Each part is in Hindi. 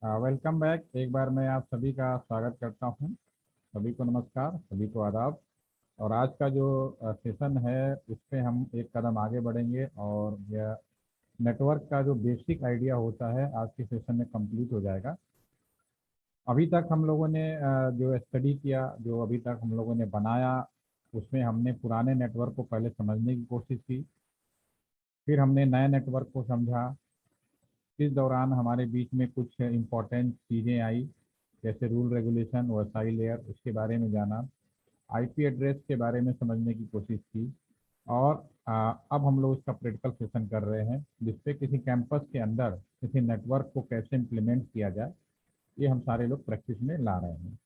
Welcome back. एक बार मैं आप सभी का स्वागत करता हूं। सभी को नमस्कार, सभी को आदाब। और आज का जो सेशन है उस पे हम एक कदम आगे बढ़ेंगे और यह नेटवर्क का जो बेसिक आइडिया होता है आज के सेशन में कंप्लीट हो जाएगा। अभी तक हम लोगों ने जो स्टडी किया, जो अभी तक हम लोगों ने बनाया, उसमें हमने पुराने नेटवर्क को पहले समझने की कोशिश की। फिर हमने नए नेटवर्क को समझा। इस दौरान हमारे बीच में कुछ इम्पोर्टेंट चीज़ें आई, जैसे रूल रेगुलेशन, ओएसआई लेयर, उसके बारे में जाना। आईपी एड्रेस के बारे में समझने की कोशिश की। और अब हम लोग इसका प्रैक्टिकल सेशन कर रहे हैं, जिसपे किसी कैंपस के अंदर किसी नेटवर्क को कैसे इम्प्लीमेंट किया जाए, ये हम सारे लोग प्रैक्टिस में ला रहे हैं।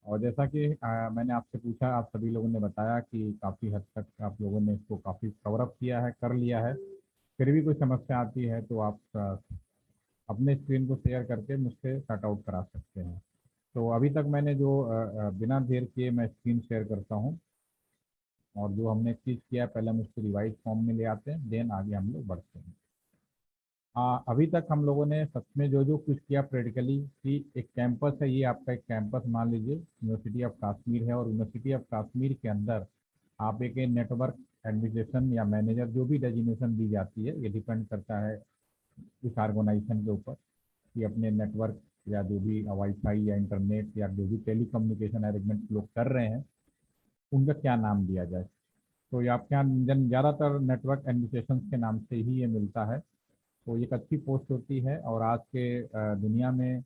और जैसा कि मैंने आपसे पूछा, आप सभी लोगों ने बताया कि काफ़ी हद तक आप लोगों ने इसको काफ़ी कवर अप किया है, कर लिया है। फिर भी कोई समस्या आती है तो आप अपने स्क्रीन को शेयर करके मुझसे सॉर्ट आउट करा सकते हैं। तो अभी तक मैंने जो बिना देर किए मैं स्क्रीन शेयर करता हूँ। और जो हमने चीज़ किया है पहले हम उसको रिवाइज फॉर्म में ले आते हैं, देन आगे हम लोग बढ़ते हैं। अभी तक हम लोगों ने सच में जो जो कुछ किया प्रैक्टिकली, कि एक कैंपस है, ये आपका एक कैंपस मान लीजिए यूनिवर्सिटी ऑफ कश्मीर है, और यूनिवर्सिटी ऑफ कश्मीर के अंदर आप एक नेटवर्क एडमिनिस्ट्रेशन या मैनेजर, जो भी डेजिग्नेशन दी जाती है, ये डिपेंड करता है इस ऑर्गेनाइजेशन के ऊपर कि अपने नेटवर्क या जो भी वाईफाई या इंटरनेट या जो भी टेली कम्युनिकेशन अरेंजमेंट लोग कर रहे हैं, उनका क्या नाम दिया जाए। तो ये आपके यहाँ ज़्यादातर नेटवर्क एडमिनिस्ट्रेशन के नाम से ही ये मिलता है। तो ये एक अच्छी पोस्ट होती है, और आज के दुनिया में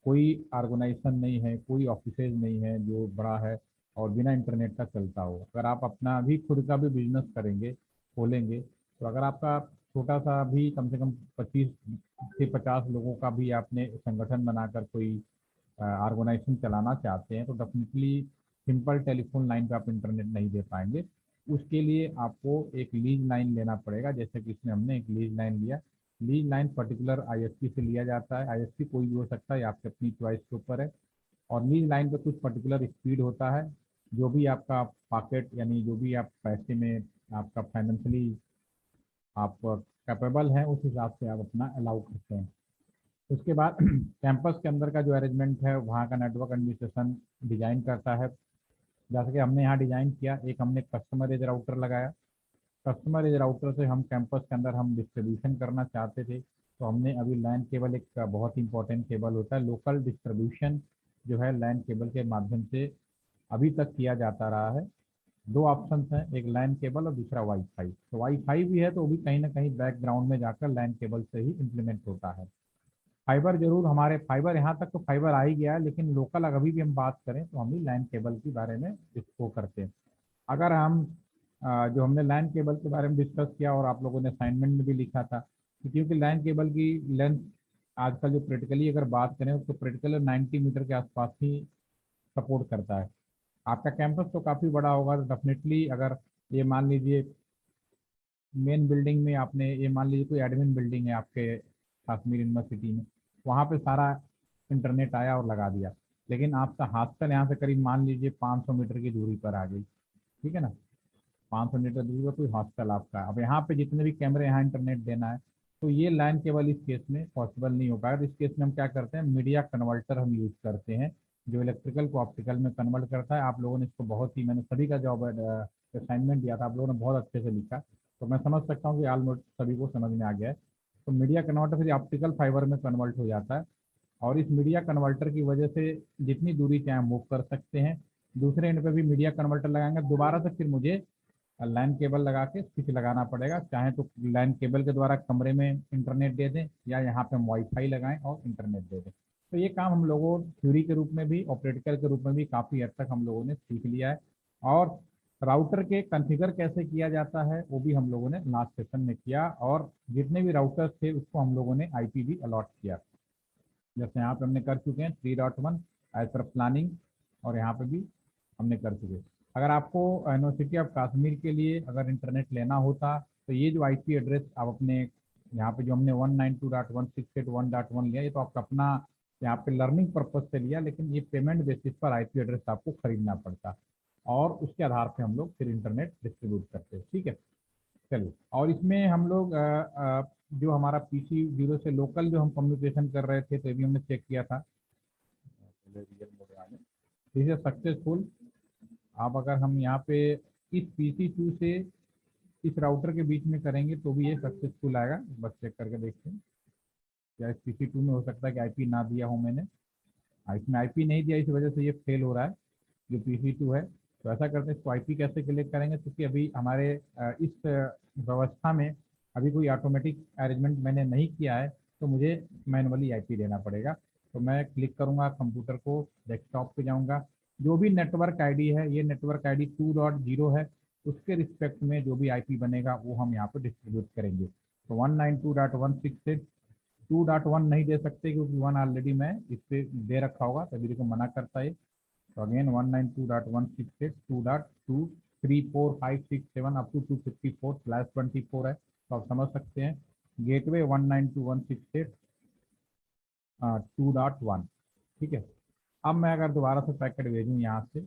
कोई ऑर्गेनाइजेशन नहीं है, कोई ऑफिसेज नहीं है जो बड़ा है और बिना इंटरनेट का चलता हो। अगर आप अपना भी खुद का भी बिजनेस करेंगे, खोलेंगे, तो अगर आपका छोटा सा भी कम से कम 25 से 50 लोगों का भी आपने संगठन बनाकर कोई ऑर्गेनाइजेशन चलाना चाहते हैं, तो डेफिनेटली सिंपल टेलीफोन लाइन पे आप इंटरनेट नहीं दे पाएंगे। उसके लिए आपको एक लीज लाइन लेना पड़ेगा, जैसे कि इसमें हमने एक लीज लाइन लिया। लीज लाइन पर्टिकुलर आईएसपी से लिया जाता है। आईएसपी कोई भी हो सकता है, आपकी अपनी चॉइस के ऊपर है। और लीज लाइन पे कुछ पर्टिकुलर स्पीड होता है, जो भी आपका पॉकेट यानी जो भी आप पैसे में आपका फाइनेंशियली आप कैपेबल हैं, उस हिसाब से आप अपना अलाउ करते हैं। उसके बाद कैंपस के अंदर का जो अरेंजमेंट है, वहाँ का नेटवर्क एडमिनिस्ट्रेशन डिजाइन करता है। जैसे कि हमने यहाँ डिजाइन किया, एक हमने कस्टमर एज राउटर लगाया। कस्टमर एज राउटर से हम कैंपस के अंदर हम डिस्ट्रीब्यूशन करना चाहते थे, तो हमने अभी लैन केबल, एक बहुत इंपॉर्टेंट केबल होता है, लोकल डिस्ट्रीब्यूशन जो है लैन केबल के माध्यम से अभी तक किया जाता रहा है। दो ऑप्शन हैं, एक लैन केबल और दूसरा वाईफाई। तो वाईफाई भी है, तो वो भी कहीं ना कहीं बैकग्राउंड में जाकर लैन केबल से ही इम्प्लीमेंट होता है। फाइबर जरूर, हमारे फाइबर यहाँ तक तो फाइबर आ ही गया है, लेकिन लोकल अगर अभी भी हम बात करें तो हम भी लैन केबल के बारे में इसको करते हैं। अगर हम जो हमने लैन केबल के बारे में डिस्कस किया और आप लोगों ने असाइनमेंट में भी लिखा था कि क्योंकि लैन केबल की लेंथ आजकल जो प्रैक्टिकली अगर बात करें तो प्रैक्टिकली 90 मीटर के आसपास ही सपोर्ट करता है। आपका कैंपस तो काफ़ी बड़ा होगा, तो डेफिनेटली अगर ये मान लीजिए मेन बिल्डिंग में आपने, ये मान लीजिए कोई एडमिन बिल्डिंग है आपके कश्मीर यूनिवर्सिटी में, वहाँ पे सारा इंटरनेट आया और लगा दिया। लेकिन आपका हॉस्टल यहाँ से करीब मान लीजिए 500 मीटर की दूरी पर आ गई, ठीक है ना। 500 मीटर दूरी पर कोई हॉस्टल आपका है। अब यहाँ पे जितने भी कैमरे, यहाँ इंटरनेट देना है, तो ये लाइन केवल इस केस में पॉसिबल नहीं हो पाएगा। तो इस केस में हम क्या करते हैं, मीडिया कन्वर्टर हम यूज करते हैं, जो इलेक्ट्रिकल को ऑप्टिकल में कन्वर्ट करता है। आप लोगों ने इसको बहुत ही, मैंने सभी का जॉब असाइनमेंट दिया था, आप लोगों ने बहुत अच्छे से लिखा, तो मैं समझ सकता हूँ कि ऑलमोस्ट सभी को समझ में आ गया है। तो मीडिया कन्वर्टर फिर ऑप्टिकल फाइबर में कन्वर्ट हो जाता है, और इस मीडिया कन्वर्टर की वजह से जितनी दूरी चाहे मूव कर सकते हैं। दूसरे एंड पे भी मीडिया कन्वर्टर लगाएंगे, दोबारा से फिर मुझे लैन केबल लगा के स्विच लगाना पड़ेगा। चाहे तो लैन केबल के द्वारा कमरे में इंटरनेट दे दें, या यहाँ पे हम वाईफाई लगाएं और इंटरनेट दे दें। तो ये काम हम लोगों थ्योरी के रूप में भी और प्रैक्टिकल के रूप में भी काफ़ी हद तक हम लोगों ने सीख लिया है। और राउटर के कॉन्फ़िगर कैसे किया जाता है वो भी हम लोगों ने लास्ट सेशन में किया, और जितने भी राउटर्स थे उसको हम लोगों ने आईपी भी अलॉट किया। जैसे यहाँ पे हमने कर चुके हैं 3.1 एज पर प्लानिंग, और यहाँ पे भी हमने कर चुके। अगर आपको यूनिवर्सिटी ऑफ कश्मीर के लिए अगर इंटरनेट लेना होता, तो ये जो आईपी एड्रेस आप अपने यहाँ पे जो हमने 192.168.1.1 लिया, ये तो आपका अपना यहाँ पे लर्निंग पर्पज से लिया, लेकिन ये पेमेंट बेसिस पर आईपी एड्रेस आपको खरीदना पड़ता, और उसके आधार पे हम लोग फिर इंटरनेट डिस्ट्रीब्यूट करते हैं, ठीक है। चलिए, और इसमें हम लोग जो हमारा PC 0 से लोकल जो हम कम्युनिकेशन कर रहे थे, तो ये भी हमने चेक किया था। This is successful. आप अगर हम यहाँ पे इस PC2 से इस राउटर के बीच में करेंगे तो भी ये सक्सेसफुल आएगा। बस चेक करके देखते हैं क्या इस PC2 में हो सकता है कि आईपी ना दिया हो मैंने। इसमें आईपी नहीं दिया, इस वजह से ये फेल हो रहा है जो PC2 है। तो ऐसा करते हैं, इसको आईपी कैसे कलेक्ट करेंगे, क्योंकि अभी हमारे इस व्यवस्था में अभी कोई ऑटोमेटिक अरेंजमेंट मैंने नहीं किया है, तो मुझे मैनुअली आईपी देना पड़ेगा। तो मैं क्लिक करूंगा कंप्यूटर को, डेस्कटॉप पे जाऊंगा। जो भी नेटवर्क आईडी है, ये नेटवर्क आईडी 2.0 है, उसके रिस्पेक्ट में जो भी आईपी बनेगा वो हम यहाँ पे डिस्ट्रीब्यूट करेंगे। तो 192.168 से 2.1 नहीं दे सकते, क्योंकि 1 ऑलरेडी मैं इस पे दे रखा होगा, तभी को मना करता है। तो अगेन 192.168.2.23456 अप टू 254/24 है, तो आप समझ सकते हैं गेटवे 192.168.2.1। ठीक है। अब मैं अगर दोबारा से पैकेट भेजूँ यहाँ से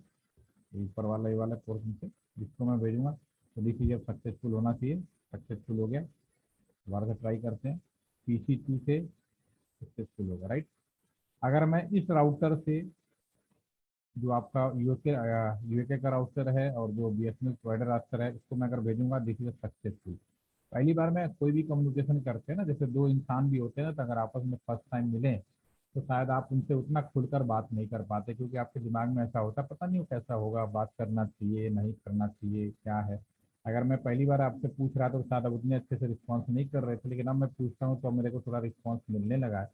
ऊपर वाला ये वाला पोर्शन से, जिसको मैं भेजूंगा, तो देखिए अब सक्सेसफुल होना चाहिए। सक्सेसफुल हो गया। दोबारा से ट्राई करते हैं। PC2 से सक्सेसफुल होगा, राइट। अगर मैं इस राउटर से, जो आपका यूके का राउटर है और जो BSNL प्रोवाइडर राउटर है, इसको मैं अगर भेजूंगा, देखिए सक्सेसफुल। पहली बार में कोई भी कम्युनिकेशन करते हैं ना, जैसे दो इंसान भी होते हैं ना, तो अगर आपस में फर्स्ट टाइम मिले तो शायद आप उनसे उतना खुलकर बात नहीं कर पाते, क्योंकि आपके दिमाग में ऐसा होता है पता नहीं वो कैसा होगा, बात करना चाहिए नहीं करना चाहिए क्या है। अगर मैं पहली बार आपसे पूछ रहा था तो शायद आप उतने अच्छे से रिस्पॉन्स नहीं कर रहे थे, लेकिन अब मैं पूछता हूँ तो अब मेरे को थोड़ा रिस्पॉन्स मिलने लगा है।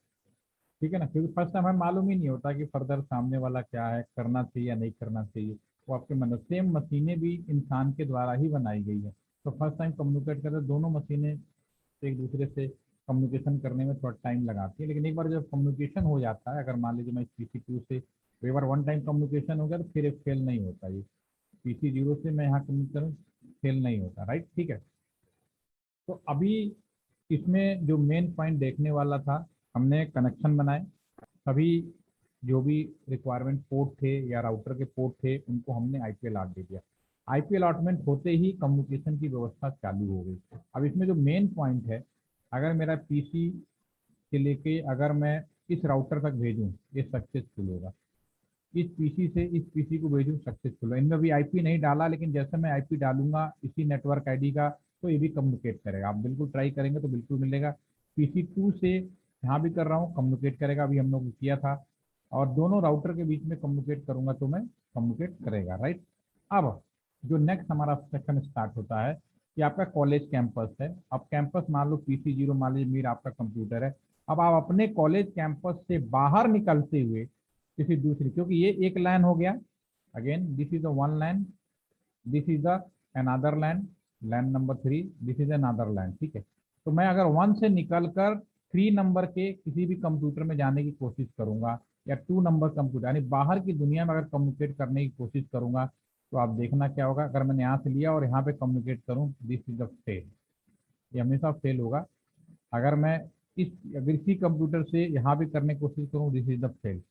ठीक है ना, क्योंकि फर्स्ट टाइम हमें मालूम ही नहीं होता कि फर्दर सामने वाला क्या है, करना चाहिए या नहीं करना चाहिए। वो आपके मन, सेम मशीनें भी इंसान के द्वारा ही बनाई गई है, तो फर्स्ट टाइम कम्युनिकेट करते दोनों मशीनें एक दूसरे से कम्युनिकेशन करने में थोड़ा टाइम लगाती है। लेकिन एक बार जब कम्युनिकेशन हो जाता है, अगर मान लीजिए मैं PC2 से एक बार वन टाइम कम्युनिकेशन हो गया, तो फिर फेल नहीं होता। ये PC0 से मैं यहाँ कम्युनिकेशन फेल नहीं होता, राइट। ठीक है। तो अभी इसमें जो मेन पॉइंट देखने वाला था, हमने कनेक्शन बनाए। सभी जो भी रिक्वायरमेंट पोर्ट थे या राउटर के पोर्ट थे, उनको हमने आईपी अलॉट दे दिया। आईपी अलॉटमेंट होते ही कम्युनिकेशन की व्यवस्था चालू हो गई। अब इसमें जो मेन पॉइंट है, अगर मेरा PC से लेके अगर मैं इस राउटर तक भेजूँ, ये सक्सेसफुल होगा। इस PC से इस PC को भेजूँ, सक्सेसफुल है। इनमें भी आईपी नहीं डाला, लेकिन जैसे मैं आईपी डालूंगा इसी नेटवर्क आईडी का, तो ये भी कम्युनिकेट करेगा। आप बिल्कुल ट्राई करेंगे तो बिल्कुल मिलेगा। PC2 से यहाँ भी कर रहा हूँ, कम्युनिकेट करेगा, अभी हम लोग किया था। और दोनों राउटर के बीच में कम्युनिकेट करूंगा तो मैं कम्युनिकेट करेगा, राइट। अब जो नेक्स्ट हमारा सेक्शन स्टार्ट होता है कि आपका कॉलेज कैंपस है। अब कैंपस मान लो PC0 मान लीजिए मेरा आपका कंप्यूटर है। अब आप अपने कॉलेज कैंपस से बाहर निकलते हुए किसी दूसरी, क्योंकि ये एक लाइन हो गया, again this is the one line, this is the another line, line number 3, this is another line. ठीक है। तो मैं अगर 1 से निकलकर 3 नंबर के किसी भी कंप्यूटर में जाने की कोशिश करूंगा, या 2 नंबर कंप्यूटर यानी बाहर की दुनिया में अगर कम्युनिकेट करने की कोशिश करूंगा, तो आप देखना क्या होगा। अगर मैंने यहाँ से लिया और यहाँ पे कम्युनिकेट करूँ, दिस इज द फेल, ये हमेशा फेल होगा। अगर मैं अगर इसी कंप्यूटर से यहाँ भी करने की कोशिश करूँ, दिस इज द फेल।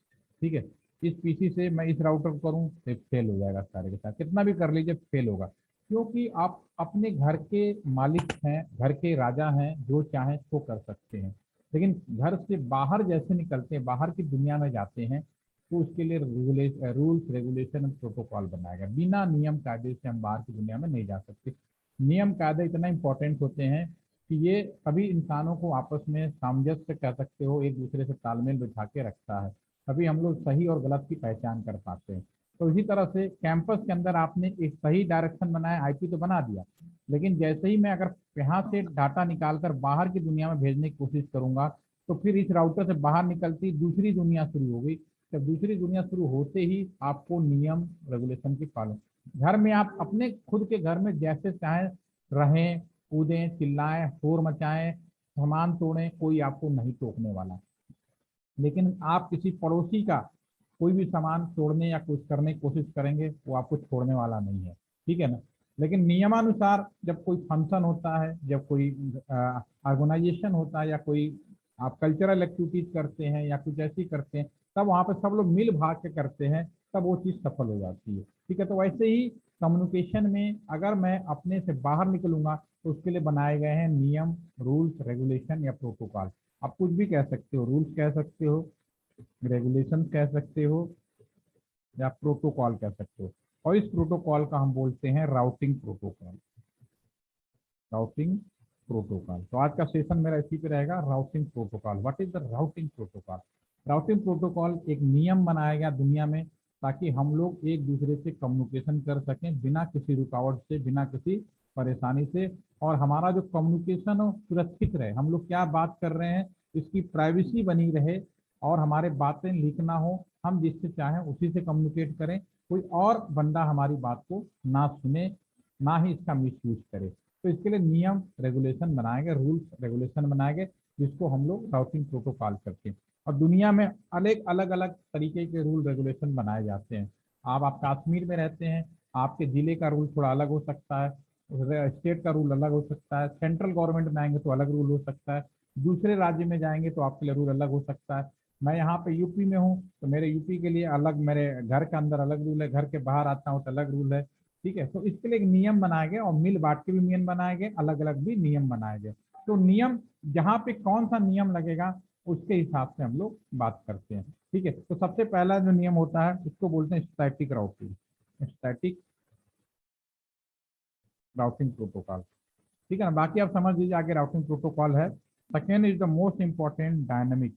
ठीक है। इस PC से मैं इस राउटर को करूँ तो फेल हो जाएगा, सारे के साथ कितना भी कर लीजिए फेल होगा। क्योंकि आप अपने घर के मालिक हैं, घर के राजा हैं, जो चाहें तो कर सकते हैं। लेकिन घर से बाहर जैसे निकलते हैं, बाहर की दुनिया में जाते हैं, तो उसके लिए रूल्स रेगुलेशन और प्रोटोकॉल बनाया गया। बिना नियम कायदे से हम बाहर की दुनिया में नहीं जा सकते। नियम कायदे इतना इंपॉर्टेंट होते हैं कि ये सभी इंसानों को आपस में सामंजस्य कह सकते हो, एक दूसरे से तालमेल बिठा के रखता है। तभी हम लोग सही और गलत की पहचान कर पाते हैं। तो इसी तरह से कैंपस के अंदर आपने एक सही डायरेक्शन बनाया, आईपी तो बना दिया, लेकिन जैसे ही मैं अगर यहाँ से डाटा निकालकर बाहर की दुनिया में भेजने की कोशिश करूंगा, तो फिर इस राउटर से बाहर निकलती दूसरी दुनिया शुरू हो गई। जब दूसरी दुनिया शुरू होते ही आपको नियम रेगुलेशन की पालन, घर में आप अपने खुद के घर में जैसे चाहें रहें, कूदें, चिल्लाएं, शोर मचाएं, सामान तोड़ें, कोई आपको नहीं टोकने वाला। लेकिन आप किसी पड़ोसी का कोई भी सामान तोड़ने या कुछ करने की कोशिश करेंगे, वो आपको छोड़ने वाला नहीं है। ठीक है ना। लेकिन नियमानुसार जब कोई फंक्शन होता है, जब कोई ऑर्गेनाइजेशन होता है, या कोई आप कल्चरल एक्टिविटीज करते हैं या कुछ ऐसी करते हैं, तब वहाँ पर सब लोग मिल भाग के करते हैं, तब वो चीज़ सफल हो जाती है। ठीक है। तो वैसे ही कम्युनिकेशन में अगर मैं अपने से बाहर निकलूंगा तो उसके लिए बनाए गए हैं नियम, रूल्स, रेगुलेशन या प्रोटोकॉल। आप कुछ भी कह सकते हो, रूल्स कह सकते हो, रेगुलेशन कह सकते हो, या प्रोटोकॉल कह सकते हो। और इस प्रोटोकॉल का हम बोलते हैं राउटिंग प्रोटोकॉल। Routing protocol. तो आज का सेशन मेरा इसी पे रहेगा, routing protocol. What is the routing protocol? Routing protocol एक नियम बनाया गया दुनिया में ताकि हम लोग एक दूसरे से कम्युनिकेशन कर सकें बिना किसी रुकावट से, बिना किसी परेशानी से, और हमारा जो कम्युनिकेशन हो सुरक्षित रहे। हम लोग क्या बात कर रहे हैं इसकी प्राइवेसी बनी रहे, और हमारे बातें लीक ना हो, हम जिससे चाहें उसी से कम्युनिकेट करें, कोई और बंदा हमारी बात को ना सुने, ना ही इसका मिसयूज करे। तो इसके लिए नियम रेगुलेशन बनाए गए, रूल्स रेगुलेशन बनाए गए, जिसको हम लोग राउटिंग प्रोटोकॉल करते हैं। और दुनिया में अलग अलग अलग तरीके के रूल रेगुलेशन बनाए जाते हैं। आप कश्मीर में रहते हैं, आपके जिले का रूल थोड़ा अलग हो सकता है, स्टेट का रूल अलग हो सकता है, सेंट्रल गवर्नमेंट में आएंगे तो अलग रूल हो सकता है, दूसरे राज्य में जाएंगे तो आपके लिए रूल अलग हो सकता है। मैं यहाँ पे यूपी में हूँ तो मेरे यूपी के लिए अलग, मेरे घर के अंदर अलग रूल है, घर के बाहर आता हूँ तो अलग रूल है। ठीक है, तो इसके लिए एक नियम बनाए गए, और मिल बांट के भी नियम बनाए गए, अलग अलग भी नियम बनाए गए। तो नियम जहाँ पे कौन सा नियम लगेगा उसके हिसाब से हम लोग बात करते हैं। ठीक है, तो सबसे पहला जो नियम होता है उसको बोलते हैं static routing. Static routing protocol. ठीक है ना, बाकी आप समझ लीजिए आगे राउटिंग प्रोटोकॉल है। Second is the most important dynamic.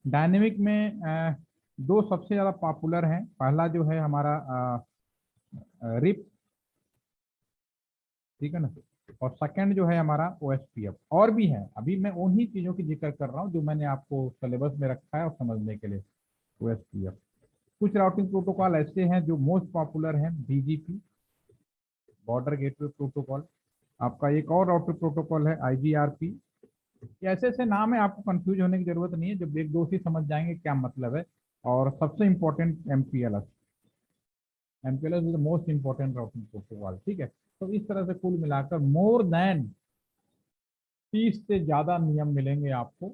Dynamic में दो सबसे ज्यादा पॉपुलर हैं। पहला जो है हमारा रिप, ठीक है ना, और सेकंड जो है हमारा ओएसपीएफ। और भी है, अभी मैं उन्हीं चीजों की जिक्र कर रहा हूँ जो मैंने आपको सिलेबस में रखा है और समझने के लिए। ओएसपीएफ। कुछ राउटिंग प्रोटोकॉल ऐसे हैं जो मोस्ट पॉपुलर हैं। BGP, border gateway protocol. आपका एक और राउटिंग प्रोटोकॉल है आईजीआरपी। ऐसे ऐसे नाम है, आपको कंफ्यूज होने की जरूरत नहीं है, जब एक दो ही समझ जाएंगे क्या मतलब है। और सबसे important MPLS. MPLS is the most important routing protocol. ठीक है, तो इस तरह से कुल मिलाकर मोर देन 30 से ज्यादा नियम मिलेंगे आपको।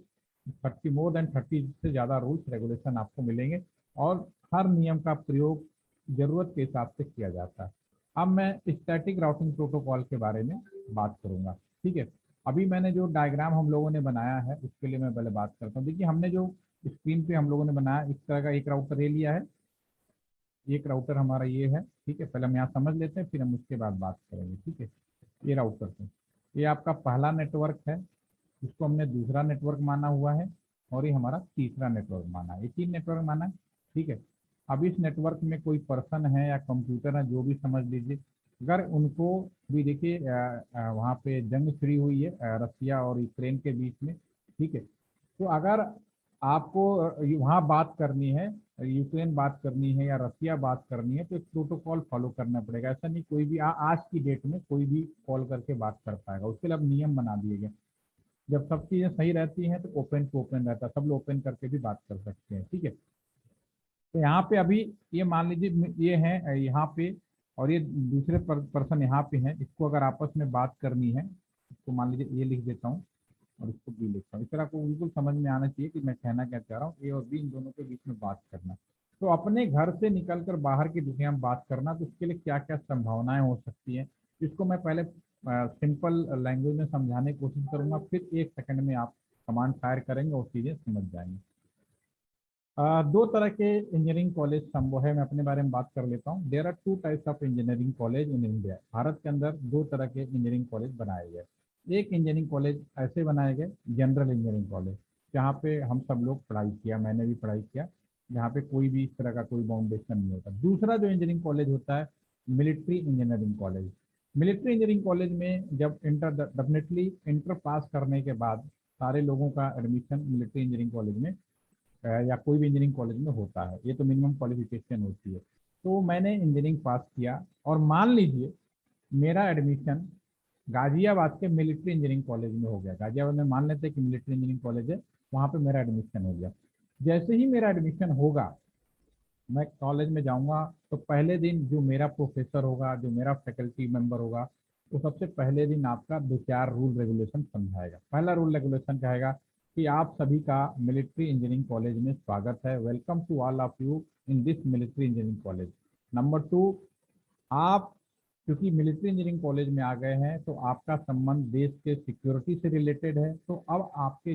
30, मोर देन 30 से ज्यादा रूल्स रेगुलेशन आपको मिलेंगे, और हर नियम का प्रयोग जरूरत के हिसाब से किया जाता है। अब मैं स्टैटिक राउटिंग प्रोटोकॉल के बारे में बात करूंगा। ठीक है, अभी मैंने जो डायग्राम हम लोगों ने बनाया है उसके लिए मैं पहले बात करता हूँ। देखिए, हमने जो स्क्रीन पे हम लोगों ने बनाया इस तरह का एक राउटर ले लिया है। एक राउटर हमारा ये है। ठीक है, पहले हम यहाँ समझ लेते हैं, फिर हम उसके बाद बात करेंगे। ठीक है, ये राउटर है, ये आपका पहला नेटवर्क है, इसको हमने दूसरा नेटवर्क माना हुआ है, और ये हमारा तीसरा नेटवर्क माना है। ये 3 नेटवर्क माना है। ठीक है, अब इस नेटवर्क में कोई पर्सन है या कंप्यूटर है, जो भी समझ लीजिए, अगर उनको भी देखिए वहाँ पे जंग छिड़ी हुई है रसिया और यूक्रेन के बीच में। ठीक है, तो अगर आपको वहाँ बात करनी है, यूक्रेन बात करनी है या रसिया बात करनी है, तो एक प्रोटोकॉल फॉलो करना पड़ेगा। ऐसा नहीं कोई भी आज की डेट में कोई भी कॉल करके बात कर पाएगा, उसके लिए अब नियम बना दिए गए। जब सब चीजें सही रहती हैं तो ओपन टू ओपन रहता है, सब लोग ओपन करके भी बात कर सकते हैं। ठीक है, तो यहाँ पे अभी ये मान लीजिए ये है यहाँ पे, और ये दूसरे पर्सन यहाँ पे हैं, इसको अगर आपस में बात करनी है, इसको मान लीजिए ए लिख देता हूँ और इसको बी लिखता हूँ। इस तरह को बिल्कुल समझ में आना चाहिए कि मैं कहना क्या चाह रहा हूँ। ए और बी, इन दोनों के बीच में बात करना। तो अपने घर से निकलकर बाहर की दुनिया में बात करना, तो इसके लिए क्या क्या संभावनाएं हो सकती हैं, इसको मैं पहले सिंपल लैंग्वेज में समझाने की कोशिश करूंगा, फिर 1 सेकंड में आप कमांड फायर करेंगे और चीजें समझ जाएंगे। दो तरह के इंजीनियरिंग कॉलेज संभव है, मैं अपने बारे में बात कर लेता हूँ। There are 2 types of engineering college in India. Bharat के अंदर 2 तरह के इंजीनियरिंग कॉलेज बनाए गए। एक इंजीनियरिंग कॉलेज ऐसे बनाए गए, जनरल इंजीनियरिंग कॉलेज, जहाँ पे हम सब लोग पढ़ाई किया, मैंने भी पढ़ाई किया, जहाँ पे कोई भी इस तरह का कोई बाउंडेशन नहीं होता। दूसरा जो इंजीनियरिंग कॉलेज होता है, military engineering college. Military engineering college में जब डेफिनेटली इंटर पास करने के बाद सारे लोगों का एडमिशन मिलिट्री इंजीनियरिंग कॉलेज में या कोई भी इंजीनियरिंग कॉलेज में होता है। ये तो मिनिमम क्वालिफिकेशन होती है। तो मैंने इंजीनियरिंग पास किया, और मान लीजिए मेरा एडमिशन गाजियाबाद के मिलिट्री इंजीनियरिंग कॉलेज में हो गया। गाजियाबाद में मान लेते हैं कि मिलिट्री इंजीनियरिंग कॉलेज है, वहाँ पे मेरा एडमिशन हो गया। जैसे ही मेरा एडमिशन होगा, मैं कॉलेज में जाऊँगा, तो पहले दिन जो मेरा प्रोफेसर होगा, जो मेरा फैकल्टी मेंबर होगा, वो सबसे पहले दिन आपका 2-4 रूल रेगुलेशन समझाएगा। पहला रूल रेगुलेशन कहेगा कि आप सभी का मिलिट्री इंजीनियरिंग कॉलेज में स्वागत है, welcome to all of you in this military engineering college. Number 2, आप क्योंकि मिलिट्री इंजीनियरिंग कॉलेज में आ गए हैं तो आपका संबंध देश के सिक्योरिटी से रिलेटेड है। तो अब आपके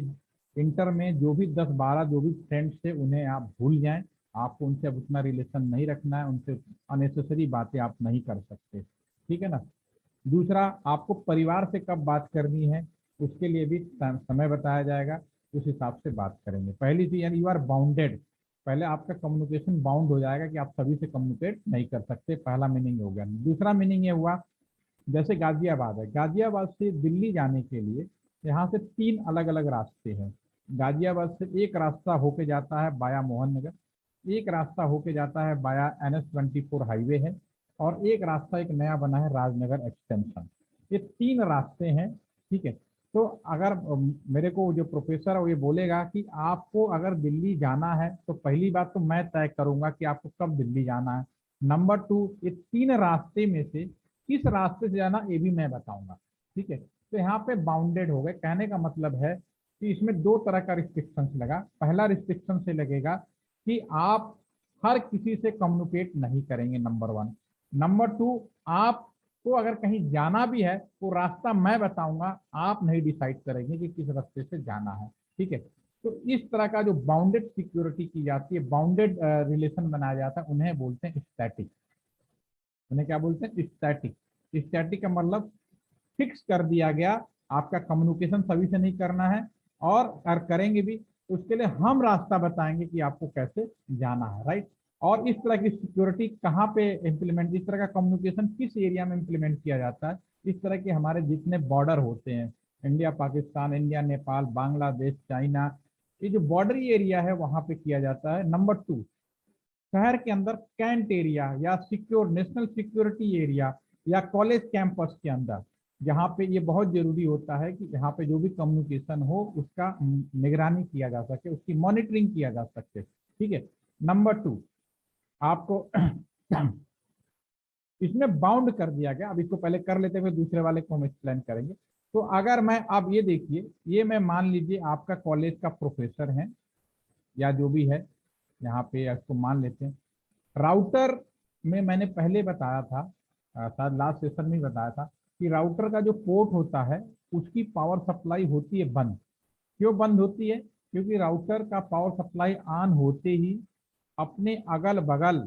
इंटर में जो भी 10-12 जो भी फ्रेंड्स थे उन्हें आप भूल जाएं। आपको उनसे अब उतना रिलेशन नहीं रखना है, उनसे अननेसेसरी बातें आप नहीं कर सकते, ठीक है ना। दूसरा, आपको परिवार से कब बात करनी है उसके लिए भी समय बताया जाएगा, उस हिसाब से बात करेंगे। पहली चीज यानी यू आर बाउंडेड, पहले आपका कम्युनिकेशन बाउंड हो जाएगा कि आप सभी से कम्युनिकेट नहीं कर सकते, पहला मीनिंग हो गया। दूसरा मीनिंग ये हुआ, जैसे गाजियाबाद है, गाजियाबाद से दिल्ली जाने के लिए यहाँ से 3 अलग अलग रास्ते हैं। गाजियाबाद से एक रास्ता होके जाता है बाया मोहन नगर, एक रास्ता होके जाता है बाया NH-24 हाईवे है, और एक रास्ता एक नया बना है राजनगर एक्सटेंशन। ये 3 रास्ते हैं, ठीक है। तो अगर मेरे को जो प्रोफेसर है वो ये बोलेगा कि आपको अगर दिल्ली जाना है तो पहली बात तो मैं तय करूंगा कि आपको कब दिल्ली जाना है। नंबर 2, ये 3 रास्ते में से किस रास्ते से जाना ये भी मैं बताऊंगा, ठीक है। तो यहाँ पे बाउंडेड हो गए, कहने का मतलब है कि इसमें 2 तरह का रिस्ट्रिक्शन लगा। पहला रिस्ट्रिक्शन से लगेगा कि आप हर किसी से कम्युनिकेट नहीं करेंगे, नंबर 1। नंबर 2, आपको अगर कहीं जाना भी है तो रास्ता मैं बताऊंगा, आप नहीं डिसाइड करेंगे कि किस रास्ते से जाना है, ठीक है। तो इस तरह का जो बाउंडेड सिक्योरिटी की जाती है, बाउंडेड रिलेशन बनाया जाता है, उन्हें बोलते हैं स्टैटिक। उन्हें क्या बोलते हैं? स्टैटिक। स्टैटिक का मतलब फिक्स कर दिया गया, आपका कम्युनिकेशन सभी से नहीं करना है, और अगर करेंगे भी तो उसके लिए हम रास्ता बताएंगे कि आपको कैसे जाना है, राइट। और इस तरह की सिक्योरिटी कहाँ पे इम्प्लीमेंट, इस तरह का कम्युनिकेशन किस एरिया में इम्प्लीमेंट किया जाता है? इस तरह के हमारे जितने बॉर्डर होते हैं, India Pakistan, India Nepal, Bangladesh, China, ये जो बॉर्डरी एरिया है वहां पे किया जाता है। नंबर 2, शहर के अंदर कैंट एरिया या सिक्योर नेशनल सिक्योरिटी एरिया या कॉलेज कैंपस के अंदर, जहाँ पे ये बहुत जरूरी होता है कि यहाँ पे जो भी कम्युनिकेशन हो उसका निगरानी किया जा सके, उसकी मॉनिटरिंग किया जा सके, ठीक है। नंबर 2, आपको इसमें बाउंड कर दिया गया। अब इसको पहले कर लेते हुए दूसरे वाले को हम एक्सप्लेन करेंगे। तो अगर मैं, अब ये देखिए, ये मैं मान लीजिए आपका कॉलेज का प्रोफेसर है या जो भी है, यहाँ पे इसको मान लेते हैं। राउटर में मैंने पहले बताया था, शायद लास्ट सेशन में बताया था कि राउटर का जो पोर्ट होता है उसकी पावर सप्लाई होती है बंद। क्यों बंद होती है? क्योंकि राउटर का पावर सप्लाई ऑन होते ही अपने अगल बगल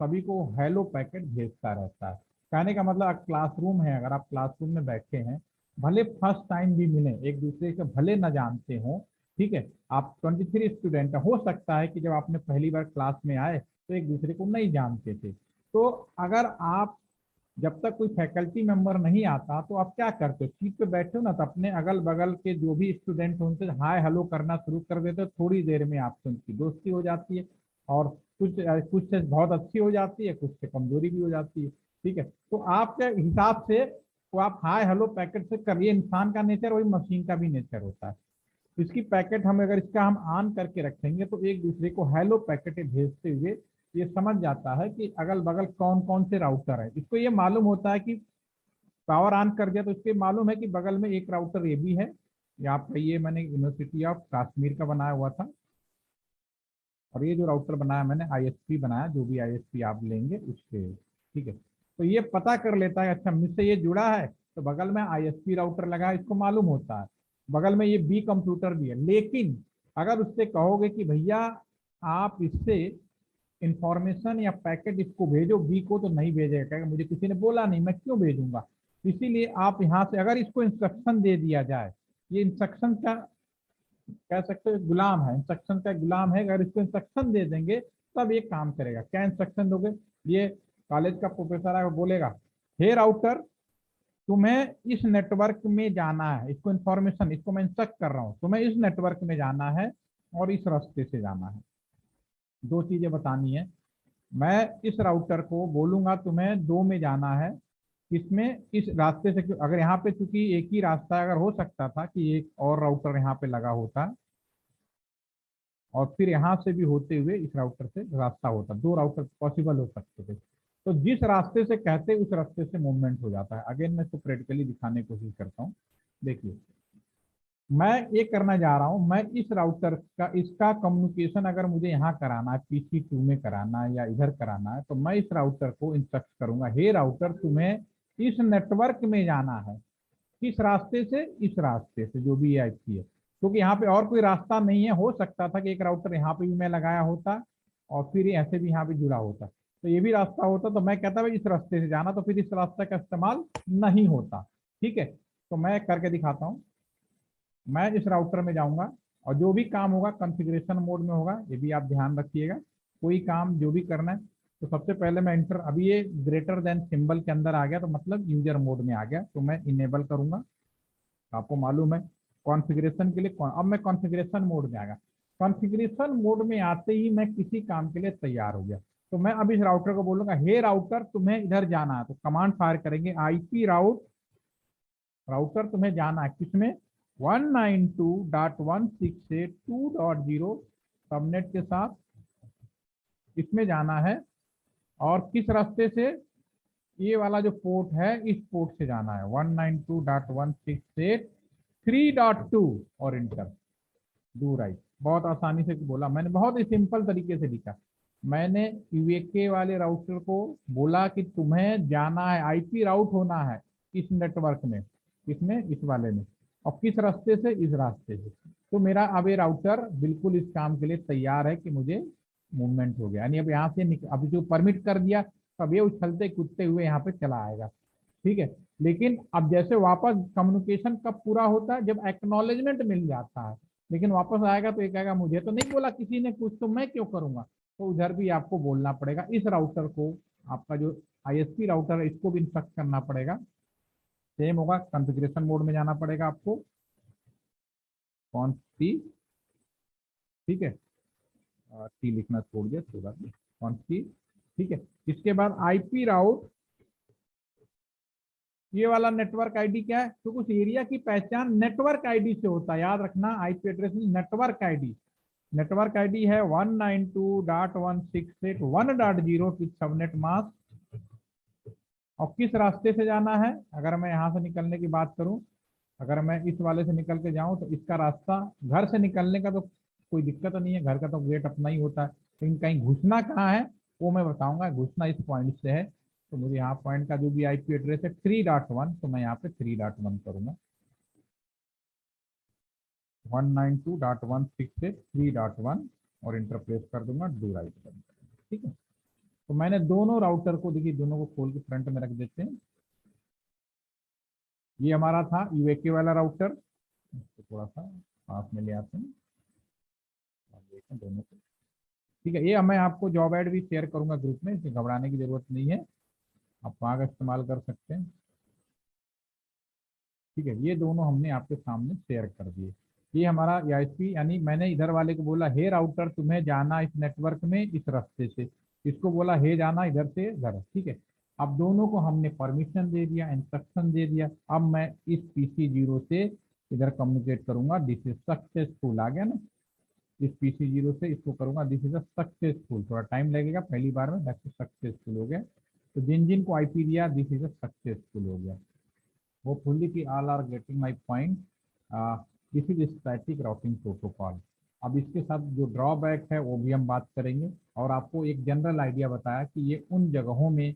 सभी को हेलो पैकेट भेजता रहता है। कहने का मतलब क्लासरूम है, अगर आप क्लासरूम में बैठे हैं, भले फर्स्ट टाइम भी मिले, एक दूसरे से भले न जानते हो, ठीक है, आप 23 स्टूडेंट, हो सकता है कि जब आपने पहली बार क्लास में आए तो एक दूसरे को नहीं जानते थे। तो अगर आप, जब तक कोई फैकल्टी मेंबर नहीं आता तो आप क्या करते हो, सीट पे बैठे हो ना, तो अपने अगल बगल के जो भी स्टूडेंट हो उनसे हाय हेलो करना शुरू कर देते हो। थोड़ी देर में आपसे उनकी दोस्ती हो जाती है, और कुछ कुछ से बहुत अच्छी हो जाती है, कुछ से कमजोरी भी हो जाती है, ठीक है। तो आपके हिसाब से तो आप हाय हेलो पैकेट से करिए, इंसान का नेचर वही मशीन का भी नेचर होता है। इसकी पैकेट हम अगर इसका हम ऑन करके रखेंगे तो एक दूसरे को हेलो पैकेट भेजते हुए ये समझ जाता है कि अगल बगल कौन कौन से राउटर है। इसको ये मालूम होता है कि पावर ऑन कर दिया तो इसको मालूम है कि बगल में एक राउटर ये भी है। यहाँ पे ये मैंने यूनिवर्सिटी ऑफ कश्मीर का बनाया हुआ था, और ये जो राउटर बनाया मैंने ISP बनाया, जो भी ISP आप लेंगे उसके, ठीक है। तो ये पता कर लेता है, अच्छा मुझसे ये जुड़ा है तो बगल में ISP राउटर लगा है, इसको मालूम होता है। बगल में ये B कंप्यूटर भी है। लेकिन अगर उससे कहोगे कि भैया आप इससे इंफॉर्मेशन या पैकेट इसको भेजो, बी को, तो नहीं भेजेगा, कहेगा मुझे किसी ने बोला नहीं, मैं क्यों भेजूंगा। इसीलिए आप यहाँ से अगर इसको इंस्ट्रक्शन दे दिया जाए, ये इंस्ट्रक्शन का कह सकते हो गुलाम है, इंस्ट्रक्शन का गुलाम है, अगर इसको इंस्ट्रक्शन दे देंगे तब ये काम करेगा। क्या इंस्ट्रक्शन दोगे? ये कॉलेज का प्रोफेसर है, वो बोलेगा हे राउटर तुम्हें इस नेटवर्क में जाना है, इसको इंफॉर्मेशन, इसको मैं इंस्ट्रक्ट कर रहा हूँ, तुम्हें इस नेटवर्क में जाना है और इस रास्ते से जाना है। 2 चीजें बतानी है। मैं इस राउटर को बोलूंगा तुम्हें 2 में जाना है, किसमें? इस रास्ते से। क्यों? अगर यहाँ पे चूंकि एक ही रास्ता, अगर हो सकता था कि एक और राउटर यहाँ पे लगा होता और फिर यहाँ से भी होते हुए इस राउटर से रास्ता होता, 2 राउटर पॉसिबल हो सकते थे। तो जिस रास्ते से कहते उस रास्ते से मूवमेंट हो जाता है। अगेन मैं इसको प्रैक्टिकली दिखाने की कोशिश करता हूँ। देखिए मैं ये करना जा रहा हूँ, मैं इस राउटर का, इसका कम्युनिकेशन अगर मुझे यहाँ कराना है, PC2 में कराना है या इधर कराना है, तो मैं इस राउटर को इंस्ट्रक्ट करूंगा हे राउटर तुम्हें इस नेटवर्क में जाना है, किस रास्ते से, इस रास्ते से, जो भी आईपी है, क्योंकि यहाँ पे और कोई रास्ता नहीं है। हो सकता था कि एक राउटर यहाँ पे भी मैं लगाया होता और फिर ऐसे भी यहाँ पे जुड़ा होता, तो ये भी रास्ता होता, तो मैं कहता भाई इस रास्ते से जाना, तो फिर इस रास्ते का इस्तेमाल नहीं होता। ठीक है, तो मैं करके दिखाता हूँ। मैं इस राउटर में जाऊंगा और जो भी काम होगा कॉन्फ़िगरेशन मोड में होगा, ये भी आप ध्यान रखिएगा। कोई काम जो भी करना है तो सबसे पहले मैं इंटर, अभी ये ग्रेटर देन सिंबल के अंदर आ गया तो मतलब यूजर मोड में आ गया, तो मैं इनेबल करूंगा। आपको मालूम है कॉन्फ़िगरेशन के लिए अब मैं कॉन्फ़िगरेशन मोड में आ गया। कॉन्फ़िगरेशन मोड में आते ही मैं किसी काम के लिए तैयार हो गया। तो मैं अब इस राउटर को बोलूंगा, हे राउटर तुम्हें इधर जाना है, तो कमांड फायर करेंगे आईपी राउट, राउटर तुम्हें जाना है किसमें, 192.168.2.0 सबनेट के साथ, इसमें जाना है। और किस रास्ते से, ये वाला जो पोर्ट है इस पोर्ट से जाना है, 192.168.3.2 और इंटर, डू राइट। बहुत आसानी से बोला मैंने, बहुत ही सिंपल तरीके से लिखा। मैंने यूएके वाले राउटर को बोला कि तुम्हें जाना है, आईपी राउट होना है इस नेटवर्क में, किसमें, इस वाले में, और किस रास्ते से, इस रास्ते से। तो मेरा अब ये राउटर बिल्कुल इस काम के लिए तैयार है कि मुझे मूवमेंट हो गया, यानी अब यहाँ से अभी जो परमिट कर दिया, तब ये उछलते कूदते हुए यहाँ पे चला आएगा। ठीक है, लेकिन अब जैसे वापस कम्युनिकेशन कब पूरा होता है, जब एक्नॉलेजमेंट मिल जाता है। लेकिन वापस आएगा तो ये कहेगा मुझे तो नहीं बोला किसी ने कुछ, तो मैं क्यों करूंगा, तो उधर भी आपको बोलना पड़ेगा। इस राउटर को, आपका जो आईएसपी राउटर है, इसको भी इंस्ट्रक्ट करना पड़ेगा। सेम होगा, कॉन्फ़िगरेशन मोड में जाना पड़ेगा आपको, कौन सी, ठीक है, टी लिखना छोड़ दिया, कोई बात नहीं, कौन सी, ठीक है। इसके बाद आईपी राउट, ये वाला नेटवर्क आईडी क्या है, तो कुछ एरिया की पहचान नेटवर्क आईडी से होता है, याद रखना, आईपी एड्रेस में नेटवर्क आईडी, नेटवर्क आईडी है 192.168.1.0 की सबनेट मास्क। और किस रास्ते से जाना है, अगर मैं यहाँ से निकलने की बात करूं, अगर मैं इस वाले से निकल के जाऊं तो इसका रास्ता, घर से निकलने का तो कोई दिक्कत नहीं है, घर का तो गेट अपना ही होता है, लेकिन कहीं घुसना कहाँ है वो मैं बताऊंगा। घुसना इस पॉइंट से है, तो मुझे यहाँ पॉइंट का जो भी आईपी एड्रेस है 3.1, तो मैं यहाँ पे 3.1 करूंगा, 192.168.3.1 और इंटर प्लेस कर दूंगा, डू राइट कर दूंगा। ठीक है, तो मैंने दोनों राउटर को, देखिए दोनों को खोल के फ्रंट में रख देते हैं। ये हमारा था यूएके वाला राउटर, तो थोड़ा सा पास में ले आते हैं और देखें दोनों को। ठीक है, ये मैं आपको जॉब ऐड भी शेयर करूंगा ग्रुप में, इसमें घबराने की जरूरत नहीं है, आप वहाँ का इस्तेमाल कर सकते हैं। ठीक है, ये दोनों हमने आपके सामने शेयर कर दिए। ये हमारा आईएसपी, यानी मैंने इधर वाले को बोला हे राउटर तुम्हें जाना इस नेटवर्क में इस रास्ते से, इसको बोला हे जाना इधर से इधर। ठीक है, अब दोनों को हमने परमिशन दे दिया, इंस्ट्रक्शन दे दिया। अब मैं इस PC0 से इधर कम्युनिकेट करूंगा, दिस इज सक्सेसफुल, आ गया ना, इस PC0 से इसको करूंगा, दिस इज सक्सेसफुल, थोड़ा टाइम लगेगा पहली बार में, दैट सक्सेसफुल हो गया। तो जिन जिन को आईपी दिया, दिस इज सक्सेसफुल हो गया। होपफुली कि all are getting my point. This is static routing protocol. अब इसके साथ जो ड्रॉबैक है वो भी हम बात करेंगे, और आपको एक जनरल आइडिया बताया कि ये उन जगहों में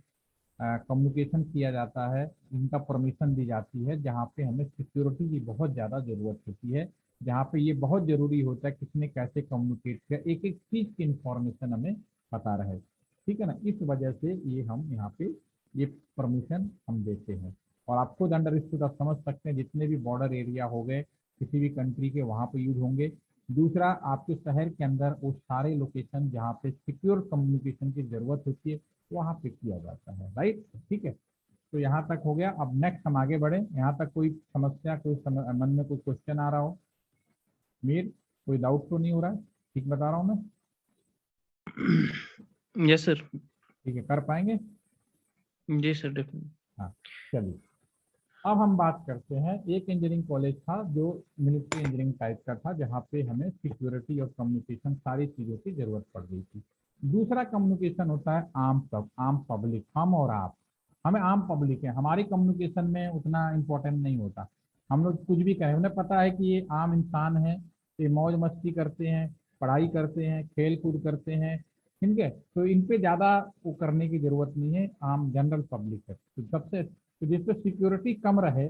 कम्युनिकेशन किया जाता है, इनका परमिशन दी जाती है जहाँ पे हमें सिक्योरिटी की बहुत ज़्यादा ज़रूरत होती है, जहाँ पे ये बहुत ज़रूरी होता है किसने कैसे कम्युनिकेट किया, एक एक चीज़ की इंफॉर्मेशन हमें पता रहे। ठीक है ना, इस वजह से ये हम यहाँ पे ये परमिशन हम देते हैं। और आप खुद अंडर स्टूड आप समझ सकते हैं, जितने भी बॉर्डर एरिया हो गए किसी भी कंट्री के, वहाँ पे यूज होंगे। दूसरा, आपके शहर के अंदर वो सारे लोकेशन जहाँ पे सिक्योर कम्युनिकेशन की ज़रूरत होती है वहाँ पे किया जाता है, राइट। ठीक है, तो यहाँ तक हो गया। अब नेक्स्ट हम आगे बढ़े, यहाँ तक कोई समस्या, कोई मन में कोई क्वेश्चन आ रहा हो, मीर, कोई डाउट तो नहीं हो रहा है, ठीक बता रहा हूँ मैं? Yes sir. ठीक है, कर पाएंगे? जी सर, डेफिनेटली। हाँ, चलिए अब हम बात करते हैं। एक इंजीनियरिंग कॉलेज था जो मिलिट्री इंजीनियरिंग टाइप का था, जहाँ पे हमें सिक्योरिटी और कम्युनिकेशन सारी चीज़ों की जरूरत पड़ रही थी। दूसरा कम्युनिकेशन होता है आम पब्लिक, हम और आप, हमें आम पब्लिक है, हमारी कम्युनिकेशन में उतना इम्पोर्टेंट नहीं होता। हम लोग कुछ भी कहें, उन्हें पता है कि ये आम इंसान है, ये मौज मस्ती करते हैं, पढ़ाई करते हैं, खेल कूद करते हैं, ठीक है, तो इन पे ज़्यादा वो करने की ज़रूरत नहीं है, आम जनरल पब्लिक है। तो सबसे तो जिसपे सिक्योरिटी कम रहे,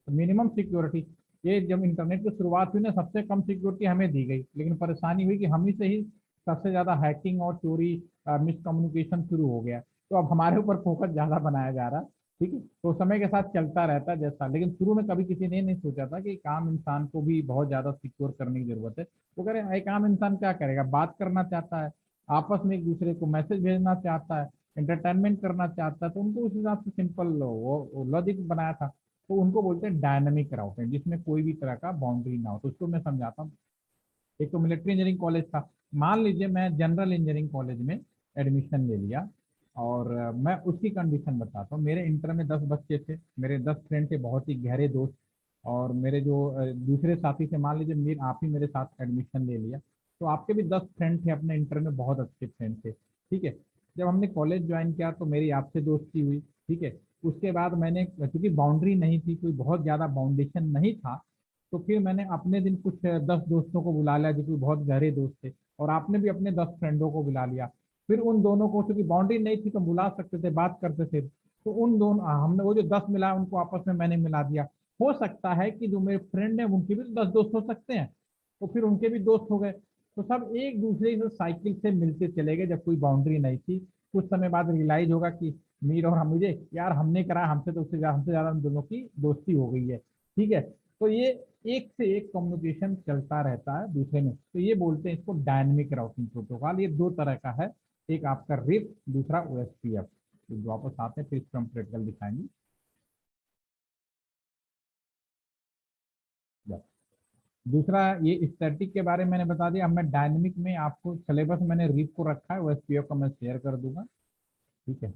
मिनिमम सिक्योरिटी। ये जब इंटरनेट की शुरुआत हुई ना, सबसे कम सिक्योरिटी हमें दी गई, लेकिन परेशानी हुई कि हम ही से ही सबसे ज्यादा हैकिंग और चोरी, मिसकम्युनिकेशन शुरू हो गया। तो अब हमारे ऊपर फोकस ज्यादा बनाया जा रहा है। ठीक है, तो समय के साथ चलता रहता है जैसा, लेकिन शुरू में कभी किसी ने नहीं सोचा था कि एक आम इंसान को भी बहुत ज्यादा सिक्योर करने की जरूरत है। वो कह रहे एक आम इंसान क्या करेगा, बात करना चाहता है, आपस में एक दूसरे को मैसेज भेजना चाहता है, एंटरटेनमेंट करना चाहता है, तो उनको उस हिसाब से सिंपल वो लॉजिक बनाया था। तो उनको बोलते हैं डायनामिक राउटिंग, जिसमें कोई भी तरह का बाउंड्री ना हो। तो उसको मैं समझाता हूँ। एक तो मिलिट्री इंजीनियरिंग कॉलेज था, मान लीजिए मैं जनरल इंजीनियरिंग कॉलेज में एडमिशन ले लिया, और मैं उसकी कंडीशन बताता हूँ। मेरे इंटर में 10 बच्चे थे, मेरे 10 फ्रेंड थे, बहुत ही गहरे दोस्त। और मेरे जो दूसरे साथी थे, मान लीजिए मेरे आप ही मेरे साथ एडमिशन ले लिया, तो आपके भी 10 फ्रेंड थे अपने इंटर में, बहुत अच्छे फ्रेंड थे। ठीक है, जब हमने कॉलेज ज्वाइन किया तो मेरी आपसे दोस्ती हुई। ठीक है, उसके बाद मैंने, क्योंकि बाउंड्री नहीं थी, कोई बहुत ज़्यादा बाउंडेशन नहीं था, तो फिर मैंने अपने दिन कुछ 10 दोस्तों को बुला लिया जो कि बहुत गहरे दोस्त थे, और आपने भी अपने 10 फ्रेंडों को बुला लिया। फिर उन दोनों को, क्योंकि बाउंड्री नहीं थी तो बुला सकते थे, बात करते थे, तो उन दोनों हमने वो जो 10 मिला उनको आपस में मैंने मिला दिया। हो सकता है कि जो मेरे फ्रेंड है उनके भी 10 दोस्त हो सकते हैं, तो फिर उनके भी दोस्त हो गए। तो सब एक दूसरे से साइकिल से मिलते चले गए जब कोई बाउंड्री नहीं थी। कुछ समय बाद रियलाइज होगा कि मीर और हम, मुझे यार हमने करा, हमसे तो उससे हमसे ज्यादा हम दोनों की दोस्ती हो गई है। ठीक है, तो ये एक से एक कम्युनिकेशन चलता रहता है दूसरे में, तो ये बोलते हैं इसको डायनेमिक राउटिंग प्रोटोकॉल। ये दो तरह का है, एक आपका रिप, दूसरा ओएसपीएफ। तो जो वापस आते हैं फिर इसको हम प्रैक्टिकल दिखाएंगे। दूसरा, ये स्टैटिक के बारे में मैंने बता दिया। अब मैं डायनेमिक में आपको सिलेबस मैंने रिप को रखा है, ओएसपीएफ को मैं शेयर कर दूंगा। ठीक है,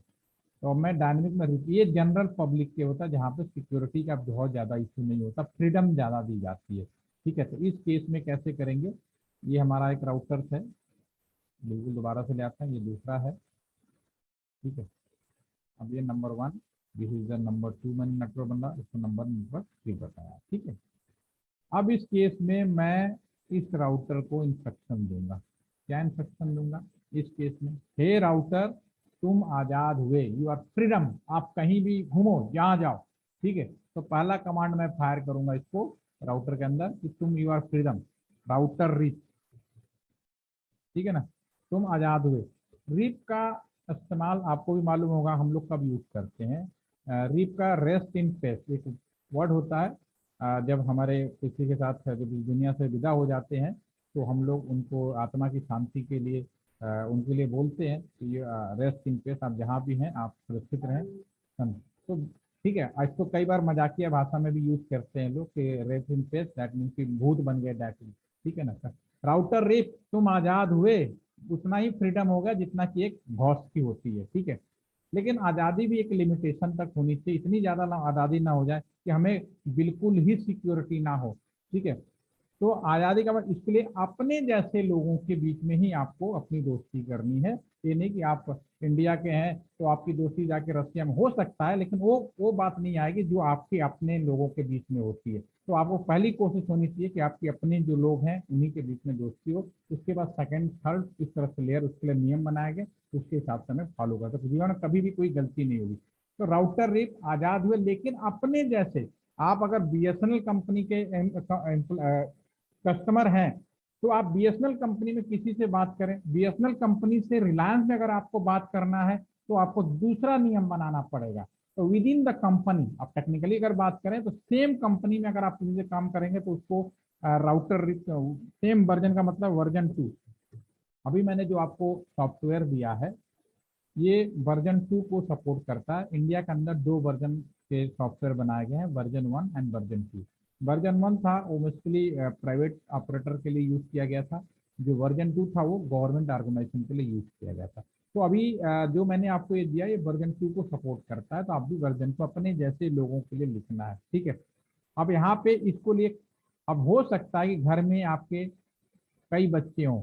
तो मैं डायनेमिक में रिप, ये जनरल पब्लिक के होता है जहाँ पे सिक्योरिटी का बहुत ज़्यादा इशू नहीं होता, फ्रीडम ज़्यादा दी जाती है। ठीक है, तो इस केस में कैसे करेंगे, ये हमारा एक राउटर है, बिल्कुल दोबारा से ले आता है, ये दूसरा है। ठीक है, अब ये number 1, this is the number 2 मैंने नेटवर्क बना, इसको नंबर 3 बताया। ठीक है, अब इस केस में मैं इस राउटर को इंस्ट्रक्शन दूंगा। क्या इंस्ट्रक्शन दूंगा इस केस में, हे राउटर तुम आजाद हुए, यू आर फ्रीडम, आप कहीं भी घूमो, जहाँ जाओ। ठीक है, तो पहला कमांड मैं फायर करूंगा इसको राउटर के अंदर कि तुम, you are freedom, router reach. ठीक है ना, तुम आजाद हुए। रीप का इस्तेमाल आपको भी मालूम होगा, हम लोग कब यूज करते हैं। रीप का रेस्ट इन पेस एक वर्ड होता है। जब हमारे किसी के साथ जब इस दुनिया से विदा हो जाते हैं, तो हम लोग उनको आत्मा की शांति के लिए उनके लिए बोलते हैं कि ये रेस्ट इन पेस, आप जहाँ भी हैं आप सुरक्षित रहें। तो ठीक है, इसको कई बार मजाकिया भाषा में भी यूज करते हैं लोग कि rest in peace, that means कि भूत बन गए डैट। ठीक है ना, राउटर रिप तुम आजाद हुए, उतना ही फ्रीडम होगा जितना कि एक घोष की होती है। ठीक है, लेकिन आज़ादी भी एक लिमिटेशन तक होनी चाहिए, इतनी ज़्यादा आज़ादी ना हो जाए कि हमें बिल्कुल ही सिक्योरिटी ना हो। ठीक है, तो आज़ादी का मतलब इसके लिए अपने जैसे लोगों के बीच में ही आपको अपनी दोस्ती करनी है। ये नहीं कि आप इंडिया के हैं तो आपकी दोस्ती जाके रशिया में हो सकता है, लेकिन वो बात नहीं आएगी जो आपके अपने लोगों के बीच में होती है। तो आपको पहली कोशिश होनी चाहिए कि आपके अपने जो लोग हैं उन्हीं के बीच में दोस्ती हो। उसके बाद सेकंड थर्ड इस तरह से लेयर, उसके लिए नियम बनाए गए, उसके हिसाब से हमें फॉलो करते, तो जीवन में कभी भी कोई गलती नहीं होगी। तो राउटर रिप आजाद हुए, लेकिन अपने जैसे, आप अगर बीएसएनएल कंपनी के कस्टमर हैं तो आप बीएसएनएल कंपनी में किसी से बात करें, बीएसएनएल कंपनी से रिलायंस में अगर आपको बात करना है तो आपको दूसरा नियम बनाना पड़ेगा। तो विद इन द कंपनी आप टेक्निकली अगर बात करें तो सेम कंपनी में अगर आप किसी से काम करेंगे तो उसको राउटर सेम वर्जन का मतलब वर्जन 2। अभी मैंने जो आपको सॉफ्टवेयर दिया है ये वर्जन 2 को सपोर्ट करता है। इंडिया के अंदर 2 वर्जन के सॉफ्टवेयर बनाए गए हैं, वर्जन 1 एंड वर्जन 2। वर्जन 1 था वो बेसिकली प्राइवेट ऑपरेटर के लिए यूज किया गया था, जो वर्जन 2 था वो गवर्नमेंट ऑर्गेनाइजेशन के लिए यूज किया गया था। तो अभी जो मैंने आपको ये दिया ये वर्जन 2 को सपोर्ट करता है, तो आप भी वर्जन को अपने जैसे लोगों के लिए लिखना है। ठीक है, अब यहाँ पे इसको लिए, अब हो सकता है कि घर में आपके कई बच्चे हों।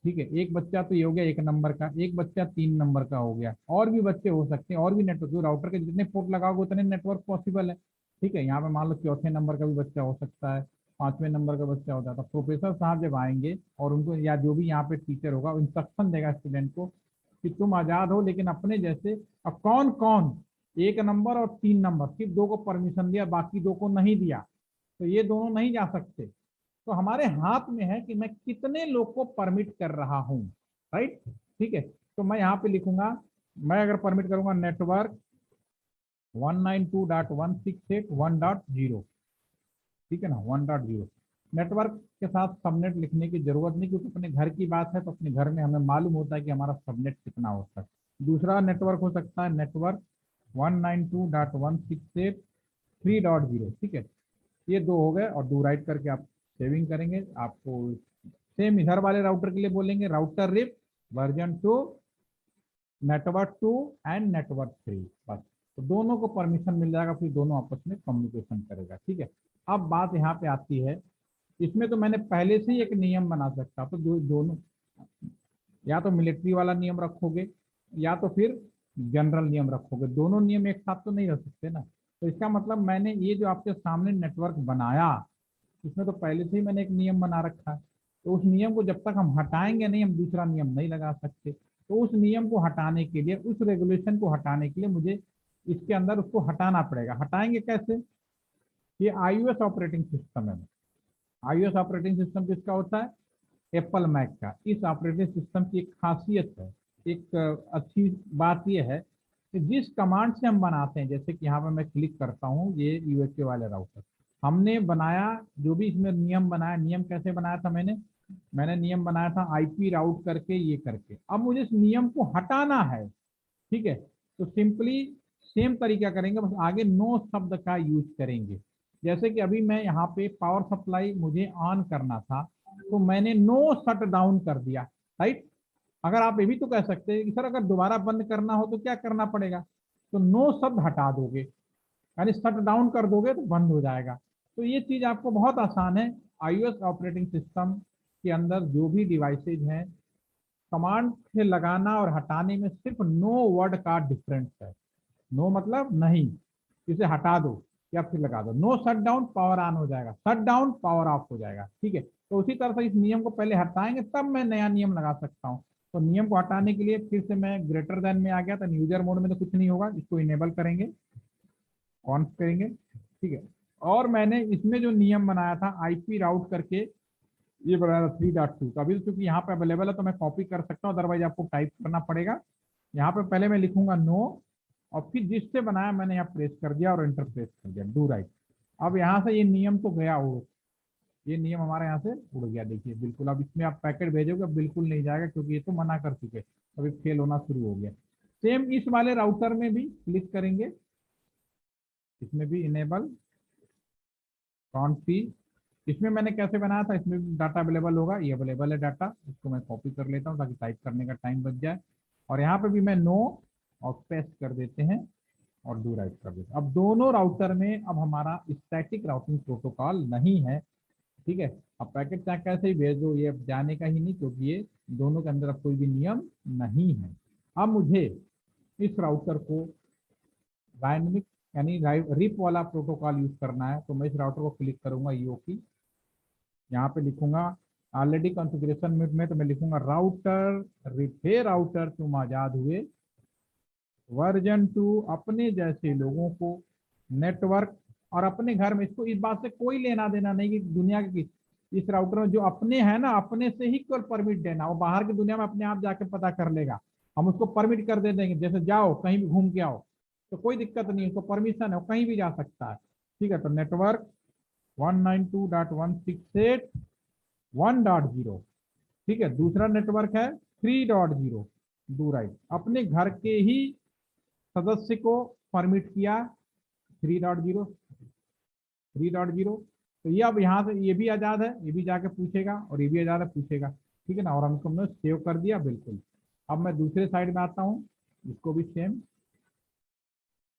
ठीक है, एक बच्चा तो ये हो गया 1 नंबर का, एक बच्चा 3 नंबर का हो गया, और भी बच्चे हो सकते हैं, और भी नेटवर्क, जो राउटर के जितने पोर्ट लगाओगे उतने नेटवर्क पॉसिबल है। ठीक है, यहाँ पे मान लो 4 नंबर का भी बच्चा हो सकता है, 5वें नंबर का बच्चा होता है। तो प्रोफेसर साहब जब आएंगे और उनको, या जो भी यहाँ पे टीचर होगा, इंस्ट्रक्शन देगा स्टूडेंट को कि तुम आजाद हो लेकिन अपने जैसे। अब कौन कौन, एक नंबर और 3 नंबर, सिर्फ 2 को परमिशन दिया, बाकी 2 को नहीं दिया, तो ये दोनों नहीं जा सकते। तो हमारे हाथ में है कि मैं कितने लोग को परमिट कर रहा हूं, राइट। ठीक है, तो मैं यहाँ पे लिखूंगा, मैं अगर परमिट करूंगा नेटवर्क 192.168.1.0, ठीक है ना, 1.0। नेटवर्क के साथ सबनेट लिखने की जरूरत नहीं, क्योंकि अपने घर की बात है तो अपने घर में हमें मालूम होता है कि हमारा सबनेट कितना होता है। दूसरा नेटवर्क हो सकता है नेटवर्क 192.168.3.0, ठीक है। ये 2 हो गए, और डू राइट करके आप सेविंग करेंगे। आपको सेम इधर वाले राउटर के लिए बोलेंगे router RIP version 2 network 2 and network 3, बस। तो दोनों को परमिशन मिल जाएगा, फिर दोनों आपस में कम्युनिकेशन करेगा, ठीक है। अब बात यहाँ पे आती है, इसमें तो मैंने पहले से ही एक नियम बना सकता, तो दोनों, या तो मिलिट्री वाला नियम रखोगे या तो फिर जनरल नियम रखोगे, दोनों नियम एक साथ तो नहीं रह सकते ना। तो इसका मतलब मैंने ये जो आपके सामने नेटवर्क बनाया, इसमें तो पहले से ही मैंने एक नियम बना रखा है, तो उस नियम को जब तक हम हटाएंगे नहीं, हम दूसरा नियम नहीं लगा सकते। तो उस नियम को हटाने के लिए, उस रेगुलेशन को हटाने के लिए मुझे इसके अंदर उसको हटाना पड़ेगा। हटाएंगे कैसे? ये iOS ऑपरेटिंग सिस्टम है। iOS ऑपरेटिंग सिस्टम किसका होता है? एप्पल मैक का। इस ऑपरेटिंग सिस्टम की एक खासियत है, एक अच्छी बात यह है कि जिस कमांड से हम बनाते हैं, जैसे कि यहाँ पर मैं क्लिक करता हूँ, ये यूएसए वाले राउटर हमने बनाया, जो भी इसमें नियम बनाया, नियम कैसे बनाया था मैंने नियम बनाया था आईपी राउट करके, ये करके। अब मुझे इस नियम को हटाना है, ठीक है। तो सिंपली सेम तरीका करेंगे, बस आगे नो शब्द का यूज करेंगे। जैसे कि अभी मैं यहाँ पे पावर सप्लाई मुझे ऑन करना था, तो मैंने नो शट डाउन कर दिया, राइट। अगर आप ये भी तो कह सकते हैं कि सर अगर दोबारा बंद करना हो तो क्या करना पड़ेगा, तो नो शब्द हटा दोगे, यानी शट डाउन कर दोगे तो बंद हो जाएगा। तो ये चीज आपको बहुत आसान है। iOS ऑपरेटिंग सिस्टम के अंदर जो भी डिवाइसेज हैं, कमांड से लगाना और हटाने में सिर्फ नो वर्ड का डिफरेंस है। नो मतलब नहीं, इसे हटा दो या फिर लगा दो। No shut down power on हो जाएगा, शट डाउन पावर ऑफ हो जाएगा, ठीक है। तो उसी तरह से इस नियम को पहले हटाएंगे, तब मैं नया नियम लगा सकता हूँ। तो नियम को हटाने के लिए फिर से मैं ग्रेटर देन में आ गया, तो यूजर मोड में तो कुछ नहीं होगा, इसको इनेबल करेंगे, ऑन करेंगे, ठीक है। और मैंने इसमें जो नियम बनाया था आईपी राउट करके, ये बनाया था 3.2, तो अभी चूंकि यहाँ पे अवेलेबल है तो मैं कॉपी कर सकता हूँ, अदरवाइज आपको टाइप करना पड़ेगा। यहाँ पे पहले मैं लिखूंगा नो, और फिर जिससे बनाया मैंने यहाँ प्रेस कर दिया और एंटर प्रेस कर दिया, डू राइट। अब यहाँ से ये नियम तो गया उड़, ये नियम हमारे यहाँ से उड़ गया, देखिए बिल्कुल। अब इसमें आप पैकेट भेजोगे बिल्कुल नहीं जाएगा, क्योंकि ये तो मना कर चुके, अभी फेल होना शुरू हो गया। सेम इस वाले राउटर में भी क्लिक करेंगे, इसमें भी इनेबल कॉन्फी। इसमें मैंने कैसे बनाया था, इसमें भी डाटा अवेलेबल होगा, ये अवेलेबल है डाटा, इसको मैं कॉपी कर लेता हूँ ताकि टाइप करने का टाइम बच जाए। और यहाँ पे भी मैं नो और पेस्ट कर देते हैं और डू राइट कर देते हैं। अब दोनों राउटर में अब हमारा स्टैटिक राउटिंग प्रोटोकॉल नहीं है, ठीक है। अब पैकेट चाहे कैसे ही भेज दो, ये अब जाने का ही नहीं, क्योंकि ये दोनों के अंदर अब कोई भी नियम नहीं है। अब मुझे इस राउटर को डायनेमिक यानी रिप वाला प्रोटोकॉल यूज करना है, तो मैं इस राउटर को क्लिक करूंगा, ईओपी, यहाँ पे लिखूंगा ऑलरेडी कॉन्फ़िगरेशन में, तो मैं लिखूंगा राउटर रिपे राउटर तुम आजाद हुए वर्जन 2, अपने जैसे लोगों को नेटवर्क, और अपने घर में, इसको इस बात से कोई लेना देना नहीं कि दुनिया की, इस राउटर में जो अपने हैं ना, अपने से ही केवल परमिट देना, वो बाहर की दुनिया में अपने आप जाके पता कर लेगा। हम उसको परमिट कर दे देंगे, जैसे जाओ कहीं भी घूम के आओ, तो कोई दिक्कत नहीं, उसको परमिशन है, वो कहीं भी जा सकता है, ठीक है। तो नेटवर्क 192.168.1.0, ठीक है। दूसरा नेटवर्क है 3.0, डू राइट, अपने घर के ही सदस्य को परमिट किया 3.0, 3.0। तो ये अब यहाँ से ये भी आजाद है, ये भी जाके पूछेगा, और ये भी आजाद है, पूछेगा, ठीक है ना। और हमको हमने सेव कर दिया, बिल्कुल। अब मैं दूसरे साइड में आता हूँ, इसको भी सेम,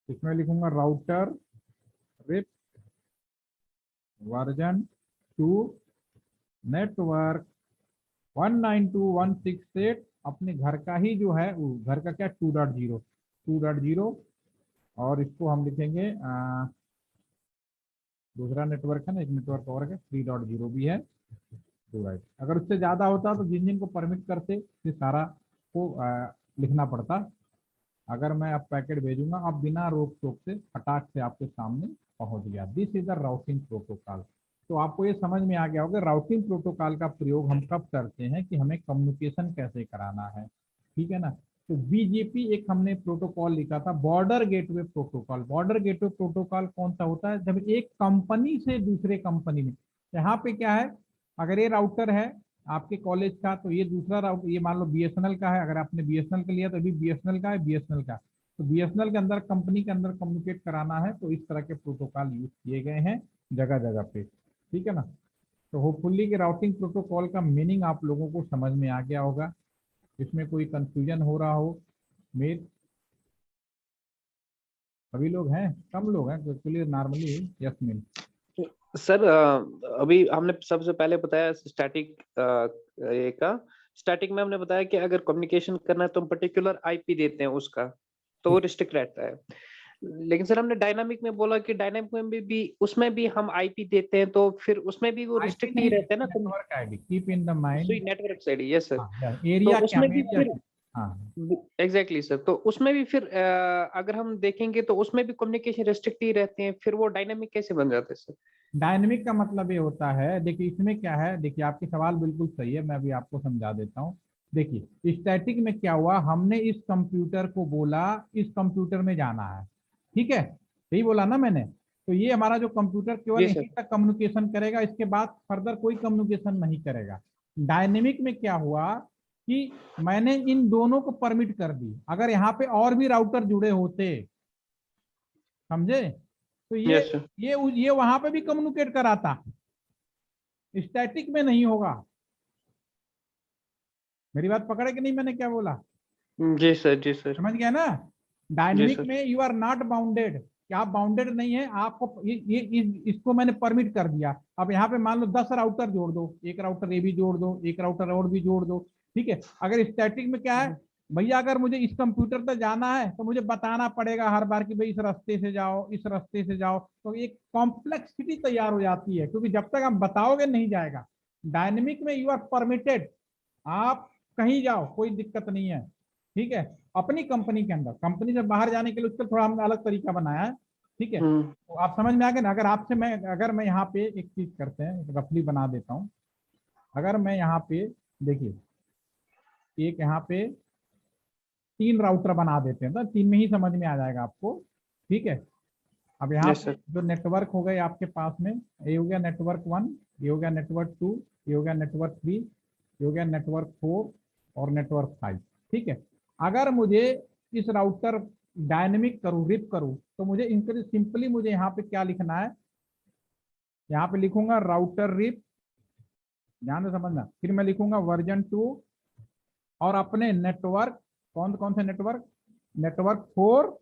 इसमें लिखूंगा राउटर रिप वर्जन 2 नेटवर्क 192.168, अपने घर का ही जो है, वो घर का क्या, 2.0, और इसको हम लिखेंगे दूसरा नेटवर्क है ना, एक नेटवर्क और है 3.0 भी है, टू राइट। अगर उससे ज्यादा होता तो जिन जिन को परमिट करते फिर सारा को लिखना पड़ता, अगर मैं अब पैकेट भेजूंगा, अब बिना रोक टोक से फटाक से आपके सामने पहुंच गया। This is the routing protocol. तो आपको ये समझ में आ गया होगा राउटिंग प्रोटोकॉल का प्रयोग हम कब करते हैं कि हमें कम्युनिकेशन कैसे कराना है, ठीक है ना। तो बीजीपी एक हमने प्रोटोकॉल लिखा था, border gateway protocol. Border gateway protocol कौन सा होता है, जब एक कंपनी से दूसरे कंपनी में, यहाँ पे क्या है, अगर ये राउटर है आपके कॉलेज का, तो ये दूसरा राउटर, ये मान लो बीएसएनएल का है, अगर आपने बीएसएनएल का लिया तो अभी बीएसएनएल का है, बीएसएनएल का, तो बीएसएनएल के अंदर कंपनी के अंदर कम्युनिकेट कराना है, तो इस तरह के प्रोटोकॉल यूज किए गए हैं जगह जगह पे, ठीक है ना। तो होपफुली के राउटिंग प्रोटोकॉल का मीनिंग आप लोगों को समझ में आ गया होगा, इसमें कोई कंफ्यूजन हो रहा हो। मेर सभी लोग हैं, कम लोग हैं clear normally. Yes mean sir अभी हमने सबसे पहले बताया स्टैटिक ये का स्टैटिक में हमने बताया कि अगर कम्युनिकेशन करना है तो हम पर्टिकुलर आईपी देते हैं उसका, तो वो रिस्ट्रिक्ट रहता है। लेकिन सर हमने डायनामिक में बोला कि डायनामिक में भी उसमें भी हम आईपी देते हैं, तो फिर उसमें भी वो रिस्ट्रिक्ट नहीं रहते ना। Network ID keep in the mind, network ID, yes sir. Area तो क्या उसमें भी एरिया, फिर हाँ एग्जैक्टली सर, तो उसमें भी फिर अगर हम देखेंगे तो उसमें भी कम्युनिकेशन रिस्ट्रिक्ट ही रहते हैं, फिर वो डायनामिक कैसे बन जाते हैं सर? डायनेमिक का मतलब ये होता है, देखिए इसमें क्या है, देखिए आपके सवाल बिल्कुल सही है, मैं अभी आपको समझा देता हूँ। देखिए स्टैटिक में क्या हुआ, हमने इस कंप्यूटर को बोला इस कंप्यूटर में जाना है, ठीक है, यही बोला ना मैंने। तो ये हमारा जो कंप्यूटर केवल जी सर। यहीं तक कम्युनिकेशन करेगा, इसके बाद फर्दर कोई कम्युनिकेशन नहीं करेगा। डायनेमिक में क्या हुआ कि मैंने इन दोनों को परमिट कर दी, अगर यहाँ पे और भी राउटर जुड़े होते, समझे, तो यस सर। ये वहां पे भी कम्युनिकेट कराता, स्टैटिक में नहीं होगा। मेरी बात पकड़े कि नहीं, मैंने क्या बोला, जी सर। जी सर। समझ गया ना। जी डायनेमिक सर। में यू आर नॉट बाउंडेड, कि आप बाउंडेड नहीं है, आपको इसको मैंने परमिट कर दिया। अब यहाँ पे मान लो 10 राउटर जोड़ दो, एक राउटर ए भी जोड़ दो, एक राउटर और भी जोड़ दो, ठीक है। अगर स्टैटिक में क्या है, भैया अगर मुझे इस कंप्यूटर तक जाना है तो मुझे बताना पड़ेगा हर बार कि भाई इस रास्ते से जाओ, इस रास्ते से जाओ, तो एक कॉम्प्लेक्सिटी तैयार हो जाती है, क्योंकि जब तक आप बताओगे नहीं जाएगा। डायनेमिक में यू आर परमिटेड, आप कहीं जाओ कोई दिक्कत नहीं है, ठीक है। अपनी कंपनी के अंदर, कंपनी से बाहर जाने के लिए उसका थोड़ा हमने अलग तरीका बनाया है, ठीक है। तो आप समझ में आ गए ना। अगर आपसे मैं, अगर मैं यहाँ पे एक चीज करते हैं, रफली बना देता हूँ। अगर मैं यहाँ पे देखिए, एक यहाँ पे 3 राउटर बना देते हैं, तो 3 में ही समझ में आ जाएगा आपको, ठीक है। अब यहाँ यस पे सर। जो नेटवर्क हो गए आपके पास में, ये हो गया नेटवर्क 1, ये हो गया नेटवर्क 2, ये हो गया नेटवर्क 3, ये हो गया नेटवर्क 4 और नेटवर्क 5, ठीक है। अगर मुझे इस राउटर डायनेमिक करूँ, रिप करूँ, तो मुझे इनके लिए सिंपली मुझे यहाँ पे क्या लिखना है, यहाँ पे लिखूंगा राउटर रिप, ध्यान से समझना, फिर मैं लिखूंगा वर्जन 2 और अपने नेटवर्क, कौन कौन से नेटवर्क, नेटवर्क 4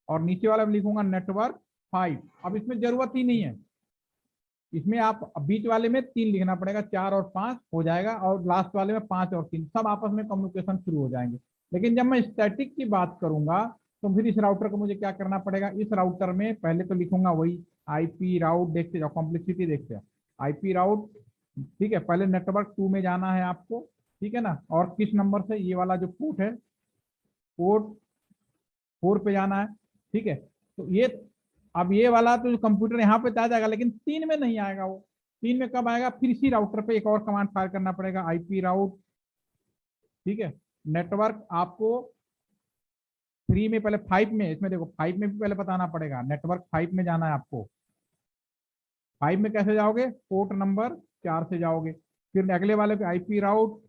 और नीचे वाला में लिखूंगा नेटवर्क 5। अब इसमें जरूरत ही नहीं है, इसमें आप बीच वाले में 3 लिखना पड़ेगा, 4 और 5 हो जाएगा, और लास्ट वाले में 5 और 3, सब आपस में कम्युनिकेशन शुरू हो जाएंगे। लेकिन जब मैं स्टैटिक की बात करूंगा, तो फिर इस राउटर को मुझे क्या करना पड़ेगा, इस राउटर में पहले तो लिखूंगा वही आईपी राउट, देखते जाओ कॉम्प्लेक्सिटी देखते हैं, आईपी राउट, ठीक है। पहले नेटवर्क 2 में जाना है आपको, ठीक है ना, और किस नंबर से, ये वाला जो पोर्ट है, पोर्ट 4 पे जाना है, ठीक है। तो ये, अब ये वाला तो कंप्यूटर यहाँ पे आ जाएगा, लेकिन 3 में नहीं आएगा वो। 3 में कब आएगा, फिर इसी राउटर पे एक और कमांड फायर करना पड़ेगा, आईपी राउट, ठीक है। नेटवर्क आपको 3 में, पहले 5 में, इसमें देखो 5 में भी पहले बताना पड़ेगा, नेटवर्क 5 में जाना है आपको। 5 में कैसे जाओगे, पोर्ट नंबर 4 से जाओगे, फिर अगले वाले पे आईपी राउट,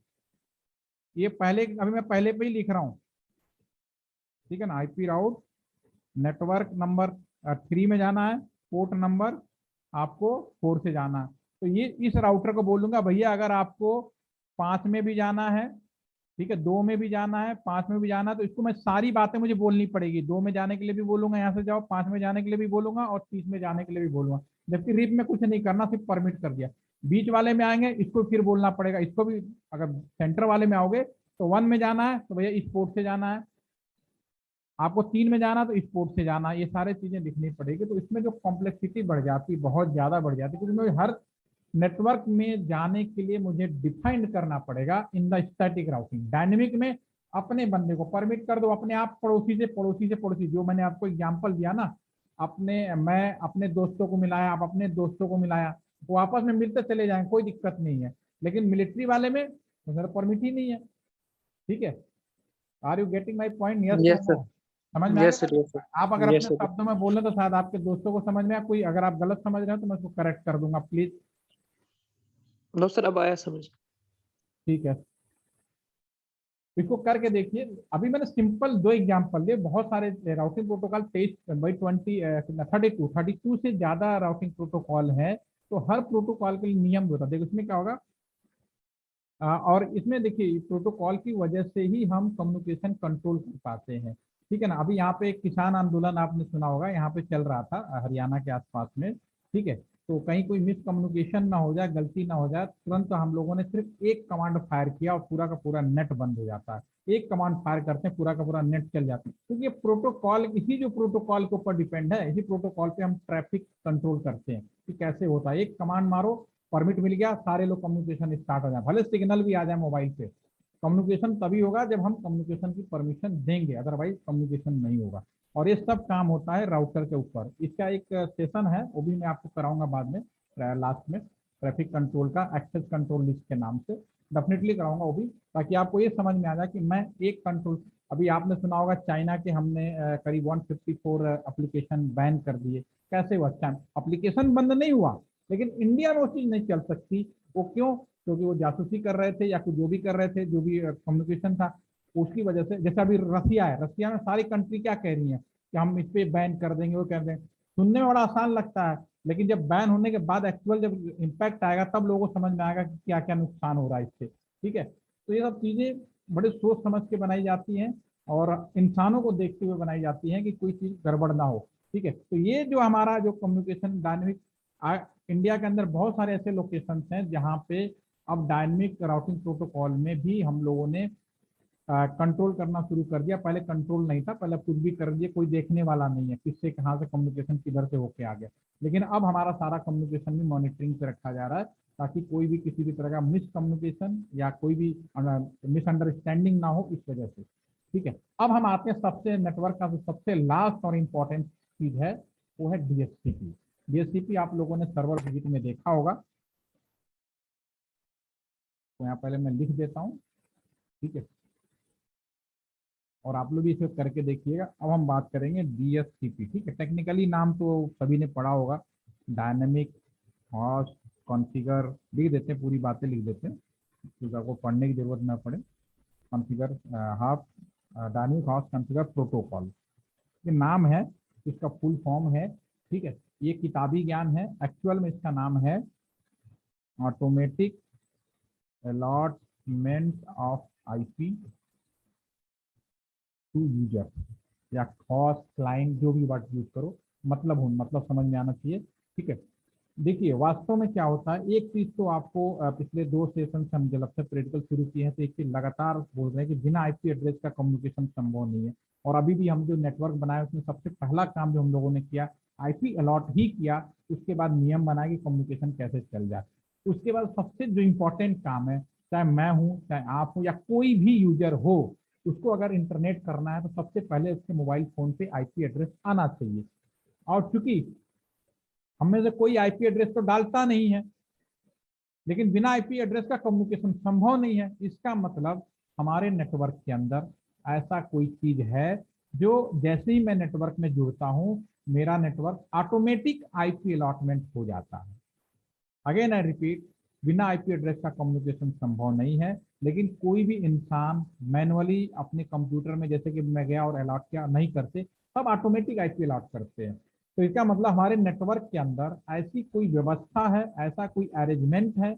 ये पहले, अभी मैं पहले पे ही लिख रहा हूँ, ठीक है ना, आईपी राउट, नेटवर्क नंबर 3 में जाना है, पोर्ट नंबर आपको 4 से जाना है। तो ये इस राउटर को बोलूंगा भैया अगर आपको 5 में भी जाना है, ठीक है, 2 में भी जाना है, 5 में भी जाना है, तो इसको मैं सारी बातें मुझे बोलनी पड़ेगी। 2 में जाने के लिए भी बोलूंगा यहाँ से जाओ, 5 में जाने के लिए भी बोलूंगा, और 30 में जाने के लिए भी बोलूंगा। जबकि रिप में कुछ नहीं करना, सिर्फ परमिट कर दिया। बीच वाले में आएंगे, इसको फिर बोलना पड़ेगा, इसको भी। अगर सेंटर वाले में आओगे तो 1 में जाना है तो भैया इस पोर्ट से जाना है, आपको 3 में जाना तो इस पोर्ट से जाना, ये सारे चीजें लिखनी पड़ेगी। तो इसमें जो कॉम्प्लेक्सिटी बढ़ जाती है, बहुत ज्यादा बढ़ जाती है, क्योंकि हर नेटवर्क में जाने के लिए मुझे डिफाइंड करना पड़ेगा in the static routing. Dynamic में अपने बंदे को परमिट कर दो, अपने आप पड़ोसी से पड़ोसी से पड़ोसी, जो मैंने आपको एग्जांपल दिया ना, मैं अपने दोस्तों को मिलाया, आप अपने दोस्तों को मिलाया, वो आपस में मिलते चले जाएं, कोई दिक्कत नहीं है। लेकिन मिलिट्री वाले में तो सर परमिट ही नहीं है। ठीक है, are you getting my point? Yes yes no? Sir, समझ में आ यस गया? सर, यस सर, आप अगर यस अपने सर। शब्दों में बोले तो शायद आपके दोस्तों को समझ में आए, कोई अगर आप गलत समझ रहे हो तो मैं उसको करेक्ट कर दूंगा, प्लीज। नो सर, अब आया समझ। ठीक है, इसको करके देखिए। अभी मैंने सिंपल 2 एग्जांपल दिए, बहुत सारे राउटिंग प्रोटोकॉल 32 से ज्यादा राउटिंग प्रोटोकॉल है। तो हर प्रोटोकॉल के लिए नियम होता है। देखो इसमें क्या होगा, और इसमें देखिए प्रोटोकॉल की वजह से ही हम कम्युनिकेशन कंट्रोल कर पाते हैं। ठीक है ना। अभी यहाँ पे एक किसान आंदोलन आपने सुना होगा, यहाँ पे चल रहा था हरियाणा के आसपास में। ठीक है, तो कहीं कोई मिसकम्युनिकेशन ना हो जाए, गलती ना हो जाए, तुरंत हम लोगों ने सिर्फ एक कमांड फायर किया और पूरा का पूरा नेट बंद हो जाता है। एक कमांड फायर करते हैं, पूरा का पूरा नेट चल जाता है, क्योंकि ये प्रोटोकॉल, इसी जो प्रोटोकॉल के ऊपर डिपेंड है, इसी प्रोटोकॉल पे हम ट्रैफिक कंट्रोल करते हैं कि कैसे होता है। एक कमांड मारो, परमिट मिल गया, सारे लोग कम्युनिकेशन स्टार्ट हो जाए, भले सिग्नल भी आ जाए मोबाइल पे। कम्युनिकेशन तभी होगा जब हम कम्युनिकेशन की परमिशन देंगे, अदरवाइज कम्युनिकेशन नहीं होगा। और ये सब काम होता है राउटर के ऊपर। इसका एक सेशन है, वो भी मैं आपको कराऊंगा बाद में, लास्ट में, ट्रैफिक कंट्रोल का एक्सेस कंट्रोल लिस्ट के नाम से डेफिनेटली कराऊंगा वो भी, ताकि आपको ये समझ में आ जाए कि मैं एक कंट्रोल। अभी आपने सुना होगा चाइना के हमने करीब 154 एप्लीकेशन बैन कर दिए। कैसे हुआ? एप्लीकेशन बंद नहीं हुआ, लेकिन इंडिया में वो चीज नहीं चल सकती। वो क्यों? क्योंकि वो जासूसी कर रहे थे या कुछ जो भी कर रहे थे, जो भी कम्युनिकेशन था, उसकी वजह से। जैसे अभी रसिया है, रसिया में सारी कंट्री क्या कह रही है कि हम इस पे बैन कर देंगे, वो कर देंगे। सुनने में बड़ा आसान लगता है, लेकिन जब बैन होने के बाद एक्चुअल जब इम्पैक्ट आएगा, तब लोगों को समझ में आएगा कि क्या क्या नुकसान हो रहा है इससे। ठीक है, तो ये सब चीजें बड़े सोच समझ के बनाई जाती हैं और इंसानों को देखते हुए बनाई जाती हैं कि कोई चीज गड़बड़ ना हो। ठीक है, तो ये जो हमारा जो कम्युनिकेशन डायनेमिक, इंडिया के अंदर बहुत सारे ऐसे लोकेशन हैं जहाँ पे अब डायनेमिक राउटिंग प्रोटोकॉल में भी हम लोगों ने कंट्रोल करना शुरू कर दिया। पहले कंट्रोल नहीं था, पहले कुछ भी कर दिए, कोई देखने वाला नहीं है किससे कहाँ से कम्युनिकेशन किधर से होके आ गया। लेकिन अब हमारा सारा कम्युनिकेशन भी मॉनिटरिंग पे रखा जा रहा है, ताकि कोई भी किसी भी तरह का मिसकम्युनिकेशन या कोई भी मिसअंडरस्टैंडिंग ना हो इस वजह से। ठीक है, अब हम आते हैं सबसे नेटवर्क का जो सबसे लास्ट और इम्पोर्टेंट चीज है, वो है डीएचसीपी। डीएचसीपी आप लोगों ने सर्वर विजिट में देखा होगा, तो यहाँ पहले मैं लिख देता हूँ। ठीक है, और आप लोग भी इसे करके देखिएगा। अब हम बात करेंगे डीएचसीपी। ठीक है, टेक्निकली नाम तो सभी ने पढ़ा होगा, डायनेमिक हॉस्ट कॉन्फ़िगर, लिख देते हैं, पूरी बातें लिख देते हैं क्योंकि आपको पढ़ने की जरूरत ना पड़े। Configure half dynamic host configure protocol, ये नाम है, इसका फुल फॉर्म है। ठीक है, ये किताबी ज्ञान है, एक्चुअल में इसका नाम है automatic allotment of IP to user, या कॉस्ट क्लाइंट, जो भी वर्ड यूज करो, मतलब समझ में आना चाहिए। ठीक है, देखिए वास्तव में क्या होता है, एक चीज तो आपको पिछले 2 सेशन से हम जब से प्रैक्टिकल शुरू किए हैं तो एक चीज लगातार बोल रहे हैं कि बिना आईपी एड्रेस का कम्युनिकेशन संभव नहीं है। और अभी भी हम जो नेटवर्क बनाए उसमें सबसे पहला काम जो हम लोगों ने किया, आईपी अलॉट ही किया। उसके बाद नियम बनाए कि कम्युनिकेशन कैसे चल जाए। उसके बाद सबसे जो इम्पोर्टेंट काम है, चाहे मैं हूँ, चाहे आप हो, या कोई भी यूजर हो, उसको अगर इंटरनेट करना है तो सबसे पहले उसके मोबाइल फोन पे आईपी एड्रेस आना चाहिए। और चूंकि हम में से कोई आईपी एड्रेस तो डालता नहीं है, लेकिन बिना आईपी एड्रेस का कम्युनिकेशन संभव नहीं है। इसका मतलब हमारे नेटवर्क के अंदर ऐसा कोई चीज है जो जैसे ही मैं नेटवर्क में जुड़ता हूं, मेरा नेटवर्क ऑटोमेटिक आईपी अलॉटमेंट हो जाता है। अगेन आई रिपीट, बिना आईपी एड्रेस का कम्युनिकेशन संभव नहीं है, लेकिन कोई भी इंसान मैनुअली अपने कंप्यूटर में, जैसे कि मैं गया और अलॉट किया, नहीं करते, सब ऑटोमेटिक आईपी अलॉट करते हैं। तो इसका मतलब हमारे नेटवर्क के अंदर ऐसी कोई व्यवस्था है, ऐसा कोई अरेंजमेंट है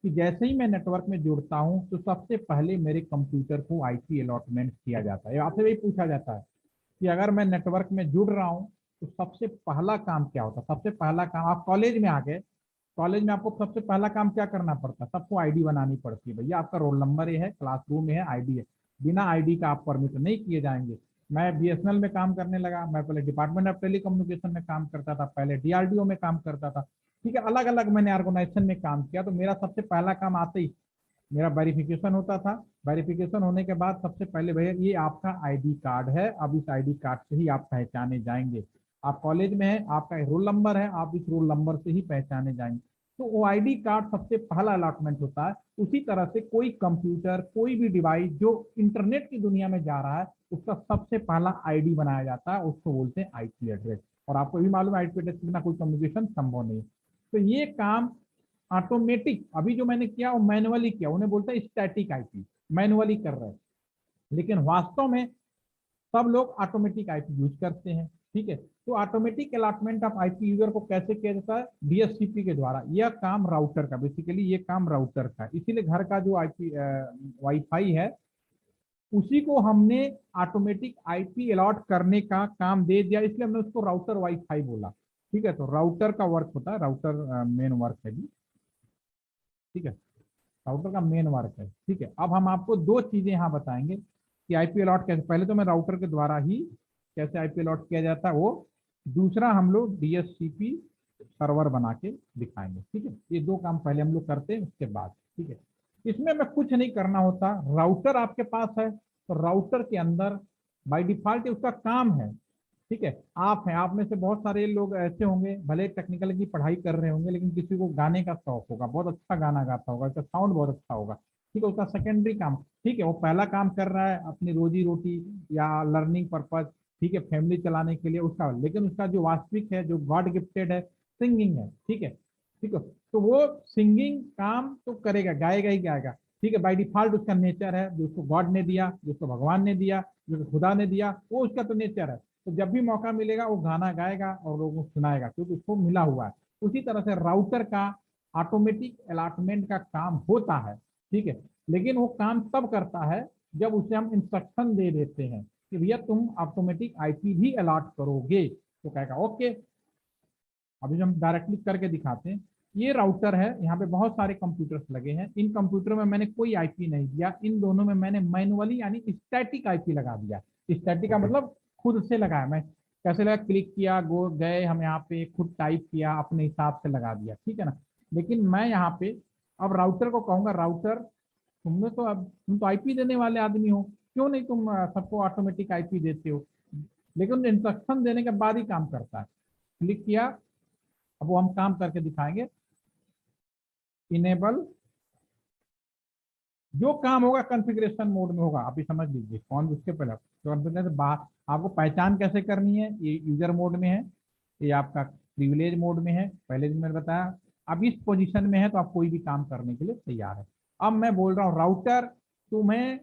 कि जैसे ही मैं नेटवर्क में जुड़ता हूं तो सबसे पहले मेरे कंप्यूटर को आईपी अलॉटमेंट किया जाता है। आपसे वही पूछा जाता है कि अगर मैं नेटवर्क में जुड़ रहा हूं तो सबसे पहला काम क्या होता है? सबसे पहला काम, आप कॉलेज में आ गए, कॉलेज में आपको सबसे पहला काम क्या करना पड़ता है? सबको आईडी बनानी पड़ती है। भैया आपका रोल नंबर ये है, क्लासरूम में है, आईडी है। बिना आईडी का आप परमिट नहीं किए जाएंगे। मैं बीएसएनएल में काम करने लगा, मैं पहले डिपार्टमेंट ऑफ टेली कम्युनिकेशन में काम करता था, पहले डीआरडीओ में काम करता था। ठीक है, अलग अलग मैंने ऑर्गेनाइजेशन में काम किया। तो मेरा सबसे पहला काम आते ही मेरा वेरिफिकेशन होता था। वेरिफिकेशन होने के बाद सबसे पहले भैया ये आपका आईडी कार्ड है, अब इस आईडी कार्ड से ही आप पहचाने जाएंगे। आप कॉलेज में हैं, आपका रोल नंबर है, आप इस रोल नंबर से ही पहचाने जाएंगे। तो वो आईडी कार्ड सबसे पहला अलॉटमेंट होता है। उसी तरह से कोई कंप्यूटर, कोई भी डिवाइस जो इंटरनेट की दुनिया में जा रहा है, उसका सबसे पहला आईडी बनाया जाता है, उसको बोलते हैं आईपी एड्रेस। और आपको भी मालूम है आईपी एड्रेस के बिना कोई कम्युनिकेशन संभव नहीं है। तो ये काम ऑटोमेटिक अभी जो मैंने किया वो मैनुअली किया, उन्हें बोलते हैं स्टैटिक आईपी, मैनुअली कर रहे हैं। लेकिन वास्तव में सब लोग ऑटोमेटिक आईपी यूज करते हैं। ठीक है, तो automatic allotment of IP user को कैसे किया जाता है? डीएचसीपी के द्वारा। यह काम राउटर का, बेसिकली ये काम राउटर का है। इसीलिए घर का जो आईपी वाईफाई है उसी को हमने ऑटोमेटिक आईपी अलॉट करने का काम दे दिया, इसलिए हमने उसको राउटर वाईफाई बोला। ठीक है, तो राउटर का वर्क होता है, राउटर मेन वर्क है जी। ठीक है, राउटर का मेन वर्क है। ठीक है, अब हम आपको दो चीजें यहाँ बताएंगे कि आईपी अलॉट कैसे, पहले तो मैं राउटर के द्वारा ही कैसे आईपी अलॉट किया जाता है वो, दूसरा हम लोग डीएचसीपी सर्वर बना के दिखाएंगे। ठीक है, ये दो काम पहले हम लोग करते हैं, उसके बाद। ठीक है, इसमें मैं कुछ नहीं करना होता। राउटर आपके पास है तो राउटर के अंदर बाय डिफॉल्ट उसका काम है। ठीक है, आप हैं, आप में से बहुत सारे लोग ऐसे होंगे, भले टेक्निकल की पढ़ाई कर रहे होंगे, लेकिन किसी को गाने का शौक होगा, बहुत अच्छा गाना गाता होगा, उसका साउंड बहुत अच्छा होगा। ठीक है, उसका सेकेंडरी काम, ठीक है, वो पहला काम कर रहा है अपनी रोजी रोटी या लर्निंग पर्पज, ठीक है, फैमिली चलाने के लिए उसका, लेकिन उसका जो वास्तविक है, जो गॉड गिफ्टेड है, सिंगिंग है। ठीक है, ठीक है, तो वो सिंगिंग काम तो करेगा, गाएगा ही गाएगा। ठीक है, बाय डिफॉल्ट उसका नेचर है, जो उसको गॉड ने दिया, जो उसको भगवान ने दिया, जो खुदा ने दिया, वो उसका तो नेचर है। तो जब भी मौका मिलेगा वो गाना गाएगा और लोगों को सुनाएगा, क्योंकि उसको मिला हुआ है। उसी तरह से राउटर का ऑटोमेटिक अलॉटमेंट का काम होता है। ठीक है, लेकिन वो काम तब करता है जब उसे हम इंस्ट्रक्शन दे देते हैं कि भैया तुम ऑटोमेटिक आईपी भी अलॉट करोगे, तो कहेगा ओके। अभी हम डायरेक्टली करके दिखाते हैं। ये राउटर है, यहाँ पे बहुत सारे कंप्यूटर्स लगे हैं। इन कंप्यूटर में मैंने कोई आईपी नहीं दिया, इन दोनों में मैंने मैनुअली यानी स्टैटिक आईपी लगा दिया। स्टैटिक का मतलब खुद से लगाया। मैं कैसे लगा? क्लिक किया, गो गए हम यहाँ पे, खुद टाइप किया, अपने हिसाब से लगा दिया। ठीक है ना। लेकिन मैं यहाँ पे अब राउटर को कहूंगा, राउटर तुमने तो, अब तुम तो आईपी देने वाले आदमी हो, क्यों नहीं तुम सबको ऑटोमेटिक आईपी देते हो? लेकिन इंस्ट्रक्शन देने के बाद ही काम करता है। क्लिक किया, अब वो हम काम करके दिखाएंगे। इनेबल, जो काम होगा कॉन्फ़िगरेशन मोड में होगा। अभी समझ लीजिए कौन, उसके पहले कॉन्फ़िगरेशन बाहर आपको पहचान कैसे करनी है। ये यूजर मोड में है, ये आपका प्रिविलेज मोड में है, पहले दिन मैंने बताया। अब इस पोजीशन में है तो आप कोई भी काम करने के लिए तैयार है। अब मैं बोल रहा हूँ राउटर तुम्हें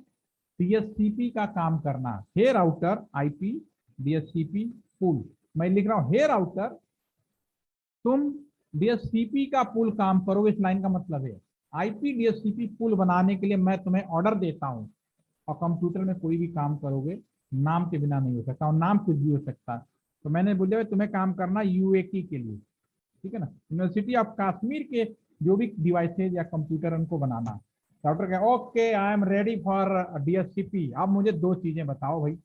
डीएचसीपी का काम करना। हे राउटर आईपी डीएचसीपी पुल, मैं लिख रहा हूँ हे राउटर तुम डीएचसीपी का पुल काम करोगे। इस लाइन का मतलब है आईपी डीएचसीपी पुल बनाने के लिए मैं तुम्हें ऑर्डर देता हूं। और कंप्यूटर में कोई भी काम करोगे नाम के बिना नहीं हो सकता, और नाम कुछ भी हो सकता है। तो मैंने बोला तुम्हें काम करना यूएकी के लिए, ठीक है ना, यूनिवर्सिटी ऑफ कश्मीर के जो भी डिवाइसेज या कंप्यूटर उनको बनाना। डॉक्टर कहे okay I am ready for DHCP. अब मुझे दो चीजें बताओ भाई,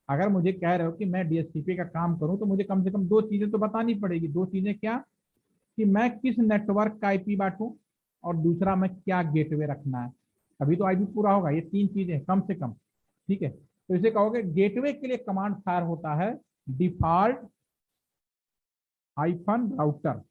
अगर मुझे कह रहे हो कि मैं डीएचसीपी का काम करूं तो मुझे कम से कम दो चीजें तो बतानी पड़ेगी। दो चीजें क्या? कि मैं किस नेटवर्क का आईपी बांटूं, और दूसरा मैं क्या गेटवे रखना है। अभी तो आईपी पूरा होगा, ये तीन चीजें कम से कम। ठीक है, तो इसे कहोगे गेटवे के लिए कमांड फायर होता है डिफॉल्ट हाइफन राउटर।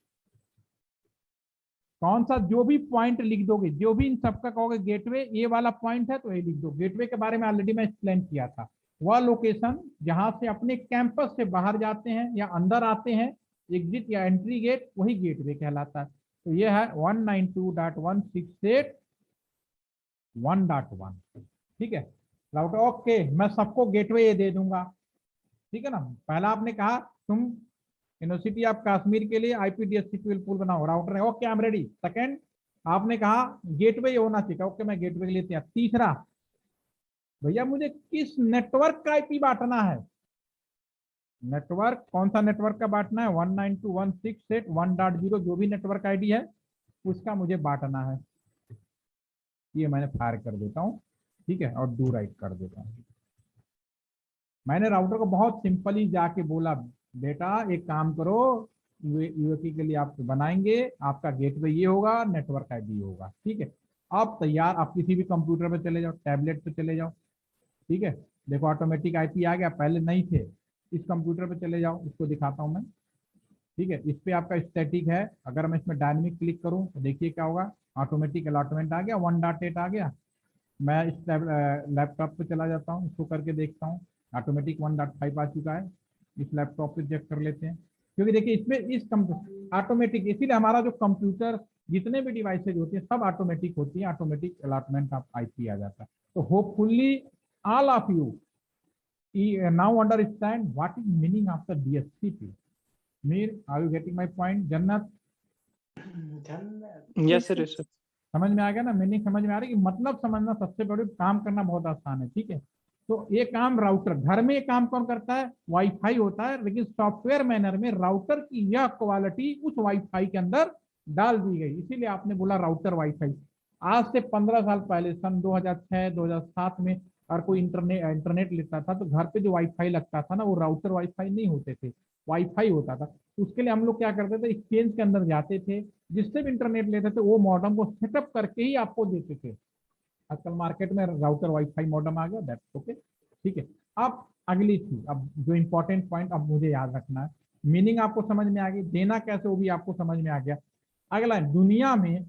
कौन सा जो भी पॉइंट लिख दोगे, जो भी इन सबका कहोगे गेटवे, ये वाला पॉइंट है तो ये लिख दो। गेटवे के बारे में ऑलरेडी मैं एक्सप्लेन किया था। वह लोकेशन जहां से अपने कैंपस से बाहर जाते हैं या अंदर आते हैं, एग्जिट या एंट्री गेट, वही गेटवे कहलाता है। तो ये है 192.168.1.1। ठीक है, राउटर ओके, मैं सबको गेटवे ये दे दूंगा। ठीक है ना। पहला आपने कहा तुम यूनिवर्सिटी ऑफ कश्मीर के लिए आईपी डीएचसीपी पुल बनाओ, राउटर है okay I am ready. Second आपने कहा गेटवे होना चाहिए, ओके मैं गेटवे के लिए तैयार। तीसरा भैया मुझे किस नेटवर्क का आईपी बांटना है। नेटवर्क कौन सा नेटवर्क का बांटना है? 192.168.1.0 जो भी नेटवर्क आईडी है उसका मुझे बांटना है। ये मैंने फायर कर देता हूँ, ठीक है, और डू राइट कर देता हूँ। मैंने राउटर को बहुत सिंपली जाके बोला बेटा एक काम करो, यूएकी के लिए आप बनाएंगे, आपका गेटवे ये होगा, नेटवर्क आईडी होगा। ठीक है, आप तैयार, आप किसी भी कंप्यूटर पे चले जाओ, टैबलेट पे चले जाओ, ठीक है, देखो ऑटोमेटिक आईपी आ गया, पहले नहीं थे। इस कंप्यूटर पे चले जाओ, इसको दिखाता हूँ मैं, ठीक है। इस पे आपका स्टैटिक है, अगर मैं इसमें डायनेमिक क्लिक करूँ तो देखिए क्या होगा, ऑटोमेटिक अलॉटमेंट आ गया, 1.8 आ गया। मैं इस लैपटॉप पे चला जाता हूँ, इसको करके देखता हूँ, ऑटोमेटिक 1.5 आ चुका है। इस लैपटॉप पे चेक कर लेते हैं, क्योंकि देखिए इसमें इस ऑटोमेटिक, इसीलिए हमारा जो कंप्यूटर जितने भी डिवाइसेज होती है सब ऑटोमेटिक होती है, ऑटोमेटिक अलॉटमेंट ऑफ आईपी आ जाता है। तो hopefully all of you now understand what is meaning of the DSCP. Mir, are you getting my point? Jannat, yes sir, yes sir. समझ में आ गया ना, मीनिंग समझ में आ रही है कि मतलब समझना सबसे बड़ी, काम करना बहुत आसान है, ठीक है। तो ये काम राउटर, घर में ये काम कौन करता है, वाईफाई होता है, लेकिन सॉफ्टवेयर मैनर में राउटर की यह क्वालिटी उस वाईफाई के अंदर डाल दी गई, इसीलिए आपने बोला राउटर वाईफाई। आज से 15 साल पहले, सन 2006 2007 में, अगर कोई इंटरनेट लेता था तो घर पे जो वाईफाई लगता था ना, वो राउटर वाईफाई नहीं होते थे, वाईफाई होता था। उसके लिए हम लोग क्या करते थे, एक्सचेंज के अंदर जाते थे, जिससे भी इंटरनेट लेते थे वो मॉडम को सेटअप करके ही आपको देते थे। आजकल मार्केट में राउटर वाईफाई मॉडम आ गया, दैट्स ओके, ठीक है। अब अगली चीज, अब जो इंपॉर्टेंट पॉइंट अब मुझे याद रखना है, मीनिंग आपको समझ में आ गई, देना कैसे वो भी आपको समझ में आ गया। अगला, दुनिया में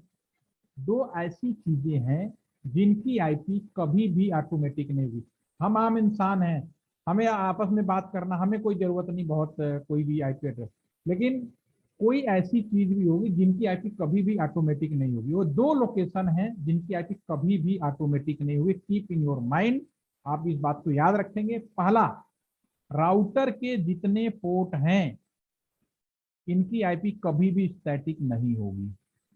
दो ऐसी चीजें हैं जिनकी आईपी कभी भी ऑटोमेटिक नहीं हुई। हम आम इंसान हैं, हमें आपस में बात करना, हमें कोई जरूरत नहीं बहुत कोई भी आईपी एड्रेस, लेकिन कोई ऐसी चीज भी होगी जिनकी आईपी कभी भी ऑटोमेटिक नहीं होगी। वो दो लोकेशन हैं जिनकी आईपी कभी भी ऑटोमेटिक नहीं हुई, कीप इन योर माइंड, आप इस बात को याद रखेंगे। पहला, राउटर के जितने पोर्ट हैं इनकी आईपी कभी भी स्टैटिक नहीं होगी,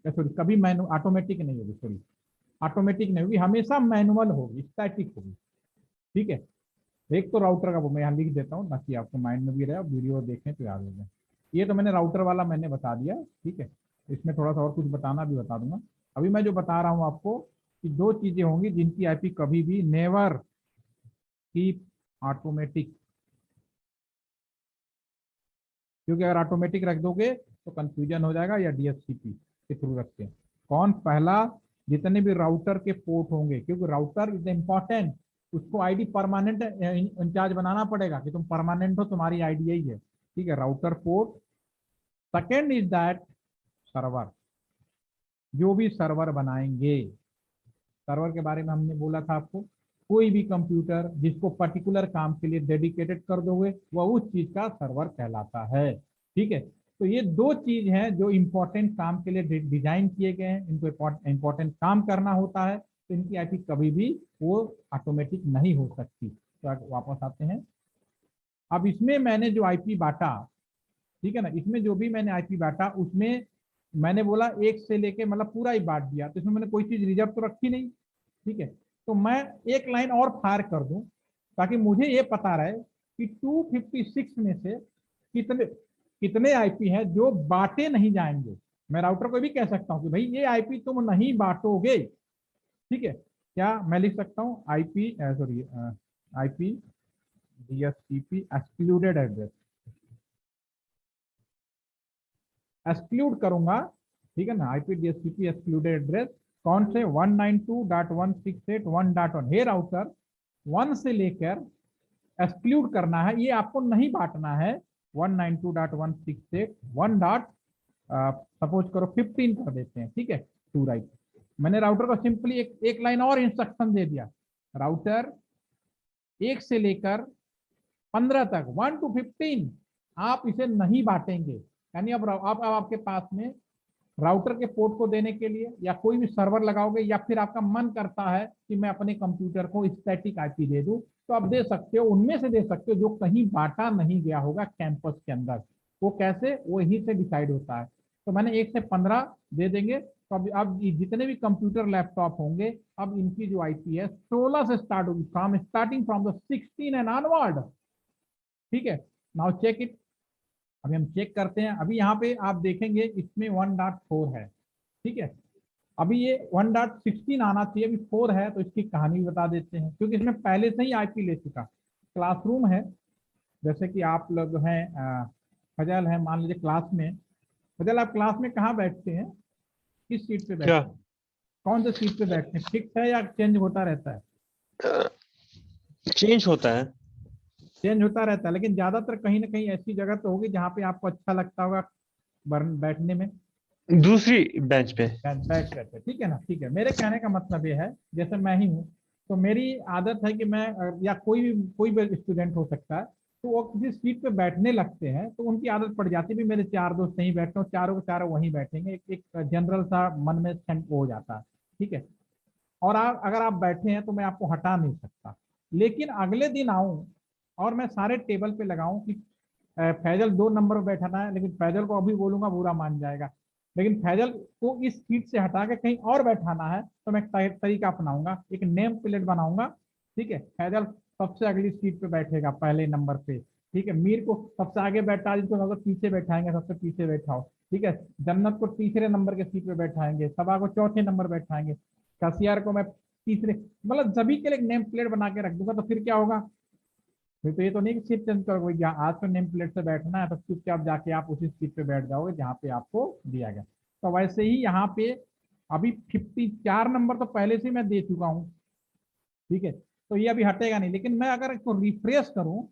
सॉरी कभी मैनु ऑटोमेटिक नहीं होगी, सॉरी ऑटोमेटिक नहीं होगी, हमेशा मैनुअल होगी, स्टैटिक होगी, ठीक है। एक तो राउटर का वो मैं यहाँ लिख देता हूँ ताकि आपको माइंड में भी रहे, वीडियो देखें तो याद हो जाए। ये तो मैंने राउटर वाला मैंने बता दिया, ठीक है। इसमें थोड़ा सा और कुछ बताना भी बता दूंगा। अभी मैं जो बता रहा हूँ आपको कि दो चीजें होंगी जिनकी आईपी कभी भी नेवर कीप ऑटोमेटिक, क्योंकि अगर ऑटोमेटिक रख दोगे तो कंफ्यूजन हो जाएगा, या डीएचसीपी के थ्रू रखते हैं। कौन, पहला, जितने भी राउटर के पोर्ट होंगे, क्योंकि राउटर इज इम्पोर्टेंट, उसको आईडी परमानेंट इंचार्ज बनाना पड़ेगा कि तुम परमानेंट हो, तुम्हारी आईडी यही है, ठीक है, router port. Second is that server, जो भी सर्वर बनाएंगे, सर्वर के बारे में हमने बोला था आपको, कोई भी कंप्यूटर जिसको पर्टिकुलर काम के लिए डेडिकेटेड कर दोगे वह उस चीज का सर्वर कहलाता है, ठीक है। तो ये दो चीज हैं जो इंपॉर्टेंट काम के लिए डिजाइन किए गए हैं, इनको इंपॉर्टेंट काम करना होता है, तो इनकी आईपी कभी भी वो ऑटोमेटिक नहीं हो सकती। तो वापस आते हैं, अब इसमें मैंने जो आईपी बांटा, ठीक है ना, इसमें जो भी मैंने आईपी बांटा उसमें मैंने बोला एक से लेके मतलब पूरा ही बांट दिया, तो इसमें मैंने कोई चीज रिजर्व तो रखी नहीं, ठीक है। तो मैं एक लाइन और फायर कर दूं ताकि मुझे ये पता रहे कि 256 में से कितने कितने आईपी हैं जो बांटे नहीं जाएंगे। मैं राउटर को भी कह सकता हूं कि भाई ये आईपी तुम नहीं बांटोगे, ठीक है। क्या मैं लिख सकता हूं, IP sorry IP DHCP excluded address, exclude करूंगा, ठीक है ना, आईपी डीएचसीपी एक्सक्लूडेड एड्रेस कौन से, 192.168.1.1। हे राउटर 1 से लेकर एक्सक्लूड करना है, ये आपको नहीं बांटना है, 192.168.1 डॉट सपोज करो 15 कर देते हैं, ठीक है, टू राइट। मैंने राउटर को सिंपली एक लाइन और इंस्ट्रक्शन दे दिया, राउटर 1 से लेकर 15 तक 1 to 15 आप इसे नहीं बांटेंगे, यानी अब आपके पास में राउटर के पोर्ट को देने के लिए या कोई भी सर्वर लगाओगे, या फिर आपका मन करता है कि मैं अपने कंप्यूटर को स्टैटिक आईपी दे दूं, तो आप दे सकते हो, उनमें से दे सकते हो जो कहीं बांटा नहीं गया होगा कैंपस के अंदर। वो कैसे, वो यहीं से डिसाइड होता है। तो मैंने 1 से 15 दे देंगे, तो अब जितने भी कंप्यूटर लैपटॉप होंगे, अब इनकी जो आईपी है 16 से स्टार्ट होगी, starting from the 16 and onward, ठीक है। नाउ चेक इट, अभी हम चेक करते हैं। अभी यहाँ पे आप देखेंगे इसमें 1.4 है, ठीक है। अभी ये 1.16 आना चाहिए, अभी 4 है, तो इसकी कहानी बता देते हैं, क्योंकि इसमें पहले से ही आईपी ले चुका। क्लासरूम है, जैसे कि आप लोग हैं, फजल है, मान लीजिए क्लास में, फजल आप क्लास में कहाँ बैठते हैं, किस सीट पे बैठते क्या हैं, कौन से सीट पे बैठते हैं, फिक्स है या चेंज होता रहता है? चेंज होता है। चेंज होता रहता है, लेकिन ज्यादातर कहीं ना कहीं ऐसी जगह तो होगी जहाँ पे आपको अच्छा लगता होगा बैठने में। दूसरी बेंच पे। बैठ रहते हैं, ठीक है ना, ठीक है। मेरे कहने का मतलब ये है, जैसे मैं ही हूँ, तो मेरी आदत है कि मैं या कोई भी स्टूडेंट हो सकता है, तो वो किसी सीट पे बैठने लगते हैं तो उनकी आदत पड़ जाती है भी मेरे चार दोस्त नहीं बैठते, चारों के चारों वहीं बैठेंगे, एक जनरल सा मन में सेंट हो जाता है, ठीक है। और अगर आप बैठे हैं तो मैं आपको हटा नहीं सकता, लेकिन अगले दिन आऊं और मैं सारे टेबल पे लगाऊं कि फैजल 2 नंबर पर बैठाना है, लेकिन फैजल को अभी बोलूंगा बुरा मान जाएगा, लेकिन फैजल को इस सीट से हटा के कहीं और बैठाना है, तो मैं तरीका अपनाऊंगा, एक नेम प्लेट बनाऊंगा, ठीक है। फैजल सबसे अगली सीट पे बैठेगा, पहले नंबर पे, ठीक है। मीर को सबसे आगे बैठा, जिनको सबसे पीछे बैठाएंगे, सबसे पीछे बैठाओ, ठीक है। जन्नत को तीसरे नंबर के सीट पे बैठाएंगे, सबा को चौथे नंबर बैठाएंगे, कसियार को मैं तीसरे, मतलब सभी के लिए एक नेम प्लेट बना के रख दूंगा। तो फिर क्या होगा, फिर तो ये तो नहीं कि सीट चेंज करोगे, जहाँ आज तो नेम प्लेट से बैठना है तो चुपचाप जाके आप उसी सीट पे बैठ जाओगे जहाँ पे आपको दिया गया। तो वैसे ही यहाँ पे अभी 54 नंबर तो पहले से मैं दे चुका हूँ, ठीक है। तो ये अभी हटेगा नहीं, लेकिन मैं अगर इसको रिफ्रेश करूँ,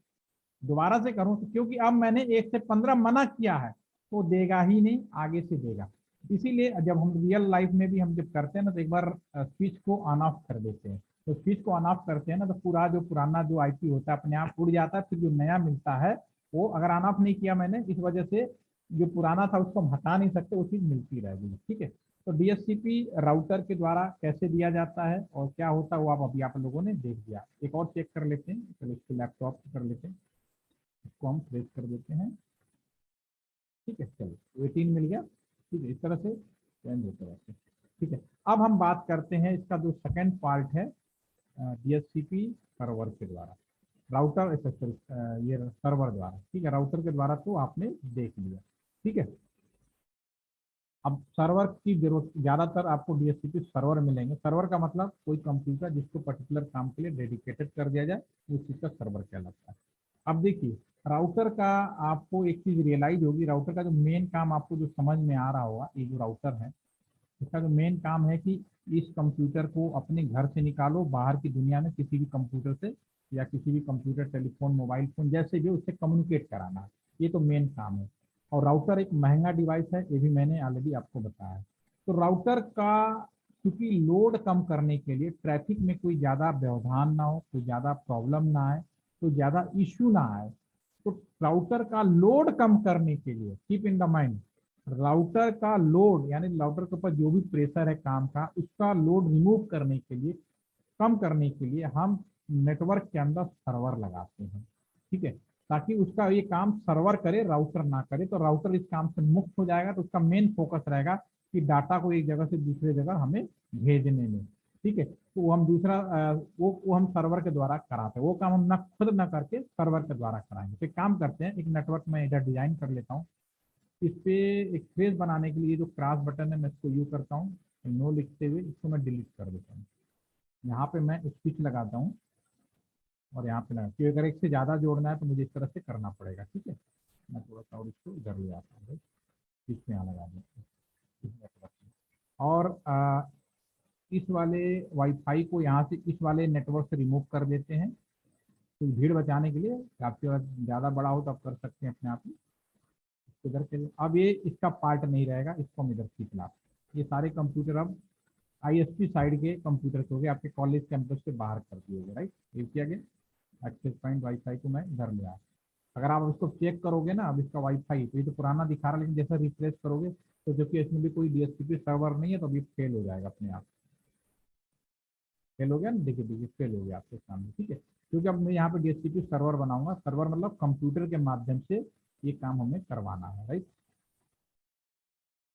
दोबारा से करूँ, तो क्योंकि अब मैंने 1 से 15 मना किया है, तो देगा ही नहीं, आगे से देगा। इसीलिए जब हम रियल लाइफ में भी हम जब करते हैं ना, तो एक बार स्विच को ऑन ऑफ कर देते हैं। तो स्विच को ऑन ऑफ करते हैं ना, तो पूरा जो पुराना जो आईपी होता है अपने आप उड़ जाता है, फिर जो नया मिलता है वो अगर ऑन ऑफ नहीं किया मैंने, इस वजह से जो पुराना था उसको हम हटा नहीं सकते, वो चीज़ मिलती रहेगी, ठीक है। तो डीएचसीपी राउटर के द्वारा कैसे दिया जाता है और क्या होता है वो अभी आप लोगों ने देख लिया। एक और चेक कर लेते हैं, चलो इसको लैपटॉप कर लेते हैं, इसको हम फ्रेश कर देते हैं, ठीक है। चलो 18 मिल गया, ठीक है। इस तरह से चेंज होते रहते हैं, ठीक है। अब हम बात करते हैं इसका जो सेकंड पार्ट है, डीएचसीपी सर्वर के द्वारा, राउटर ये सर्वर द्वारा, ठीक है। राउटर के द्वारा तो आपने देख लिया, ठीक है। अब सर्वर की जरूरत, ज्यादातर आपको डीएचसीपी सर्वर मिलेंगे। सर्वर का मतलब कोई कंप्यूटर जिसको पर्टिकुलर काम के लिए डेडिकेटेड कर दिया जाए, उस चीज का सर्वर कहलाता है। अब देखिए, राउटर का आपको एक चीज रियलाइज होगी, राउटर का जो मेन काम आपको जो समझ में आ रहा होगा, ये जो राउटर है इसका जो मेन काम है कि इस कंप्यूटर को अपने घर से निकालो, बाहर की दुनिया में किसी भी कंप्यूटर से या किसी भी कंप्यूटर, टेलीफोन, मोबाइल फोन जैसे भी उससे कम्युनिकेट कराना है, ये तो मेन काम है। और राउटर एक महंगा डिवाइस है, ये भी मैंने ऑलरेडी आपको बताया है। तो राउटर का क्योंकि लोड कम करने के लिए, ट्रैफिक में कोई ज़्यादा व्यवधान ना हो, कोई ज़्यादा प्रॉब्लम ना आए, कोई ज़्यादा इश्यू ना आए, तो राउटर का लोड कम करने के लिए, keep in the mind, router का लोड यानी राउटर के ऊपर जो भी प्रेशर है काम का, उसका लोड रिमूव करने के लिए, कम करने के लिए हम नेटवर्क के अंदर सर्वर लगाते हैं, ठीक है। ताकि उसका ये काम सर्वर करे, राउटर ना करे, तो राउटर इस काम से मुक्त हो जाएगा। तो उसका मेन फोकस रहेगा कि डाटा को एक जगह से दूसरे जगह हमें भेजने में, ठीक है। तो वो हम दूसरा वो हम सर्वर के द्वारा कराते हैं, वो काम हम ना खुद ना करके सर्वर के द्वारा कराएंगे। तो काम करते हैं, एक नेटवर्क में इधर डिजाइन कर लेता हूँ, इस पे एक ट्रेस बनाने के लिए जो क्रॉस बटन है मैं इसको यूज करता हूँ, नो लिखते हुए इसको मैं डिलीट कर देता हूँ। यहाँ पे मैं स्विच लगाता हूँ और यहाँ पे लगा, क्योंकि अगर एक से ज़्यादा जोड़ना है तो मुझे इस तरह से करना पड़ेगा, ठीक है। मैं थोड़ा सा और इसको इधर ले आता हूँ, स्विच में यहाँ लगा देता हूँ। और इस वाले वाईफाई को यहाँ से इस वाले नेटवर्क से रिमूव कर देते हैं, तो भीड़ बचाने के लिए। आपके पास ज़्यादा बड़ा हो तो आप कर सकते हैं अपने आप ही इधर के। अब ये इसका पार्ट नहीं रहेगा, इसको हम इधर खींच ला। ये सारे कंप्यूटर अब आईएसपी साइड के कंप्यूटर हो गए, आपके कॉलेज कैंपस से बाहर कर दिए गए, राइट, ये किया गया। एक्सेस पॉइंट वाईफाई को मैं इधर ले आया। अगर आप इसको चेक करोगे ना, अब इसका वाईफाई तो ये तो पुराना दिखा रहा है, लेकिन जैसा रिफ्रेश करोगे तो जो कि इसमें भी कोई डीएचसीपी सर्वर नहीं है, तो अभी फेल हो जाएगा अपने आप। फेल हो गया ना, देखिए देखिए फेल हो गया आपके सामने, ठीक है। क्योंकि अब मैं यहाँ पे डीएचसीपी सर्वर बनाऊंगा, सर्वर मतलब कंप्यूटर के माध्यम से ये काम हमें करवाना है, राइट।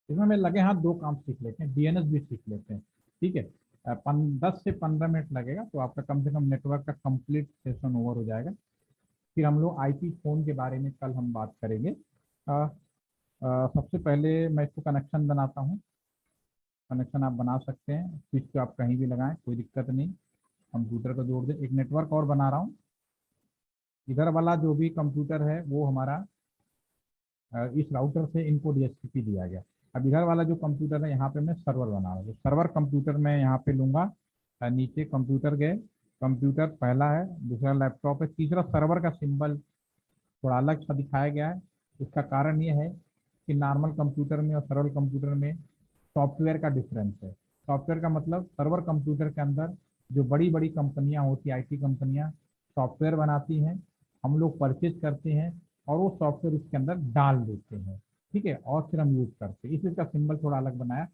इसमें मैं लगे हाथ 2 काम सीख लेते हैं, डीएनएस भी सीख लेते हैं, ठीक है। 10 से 15 मिनट लगेगा, तो आपका कम से कम नेटवर्क का कंप्लीट सेशन ओवर हो जाएगा। फिर हम लोग आईपी फोन के बारे में कल हम बात करेंगे। सबसे पहले मैं इसको कनेक्शन बनाता हूँ। कनेक्शन आप बना सकते हैं, स्विच को आप कहीं भी लगाएं, कोई दिक्कत नहीं, कंप्यूटर को जोड़ दें। एक नेटवर्क और बना रहा हूँ, इधर वाला जो भी कंप्यूटर है वो हमारा इस राउटर से इनको डीएचसीपी दिया गया। अब इधर वाला जो कंप्यूटर है यहाँ पे मैं सर्वर बना रहा हूँ, तो सर्वर कंप्यूटर मैं यहाँ पे लूंगा। नीचे कंप्यूटर गए, कंप्यूटर पहला है, दूसरा लैपटॉप है, तीसरा सर्वर का सिंबल थोड़ा अलग सा दिखाया गया है। इसका कारण ये है कि नॉर्मल कंप्यूटर में और सर्वर कंप्यूटर में सॉफ्टवेयर का डिफरेंस है। सॉफ्टवेयर का मतलब सर्वर कंप्यूटर के अंदर जो बड़ी बड़ी कंपनियां होती है, आईटी कंपनियां सॉफ्टवेयर बनाती हैं, हम लोग परचेज करते हैं और वो सॉफ्टवेयर इसके अंदर डाल देते हैं, ठीक है, और फिर हम यूज करते हैं, इसलिए इसका सिंबल थोड़ा अलग बनाया।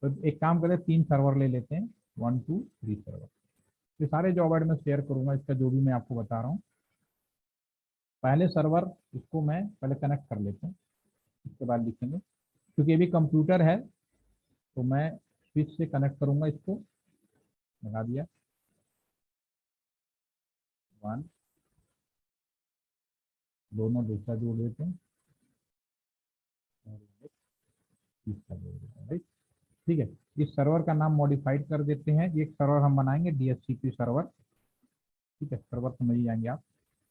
तो एक काम करें, 3 सर्वर ले लेते हैं, 1 2 3 सर्वर। ये सारे जॉब ऐड में शेयर करूंगा, इसका जो भी मैं आपको बता रहा हूँ। पहले सर्वर इसको मैं पहले कनेक्ट कर लेते हैं, इसके बाद लिखेंगे, क्योंकि ये भी कंप्यूटर है तो मैं स्विच से कनेक्ट करूंगा, इसको लगा दिया 1, दोनों दूसरा जोड़ देते हैं और तीसरा जोड़ देते हैं, राइट। ठीक है, इस सर्वर का नाम मॉडिफाइड कर देते हैं, एक सर्वर हम बनाएंगे DHCP सर्वर, ठीक है, सर्वर समझ ही जाएंगे आप।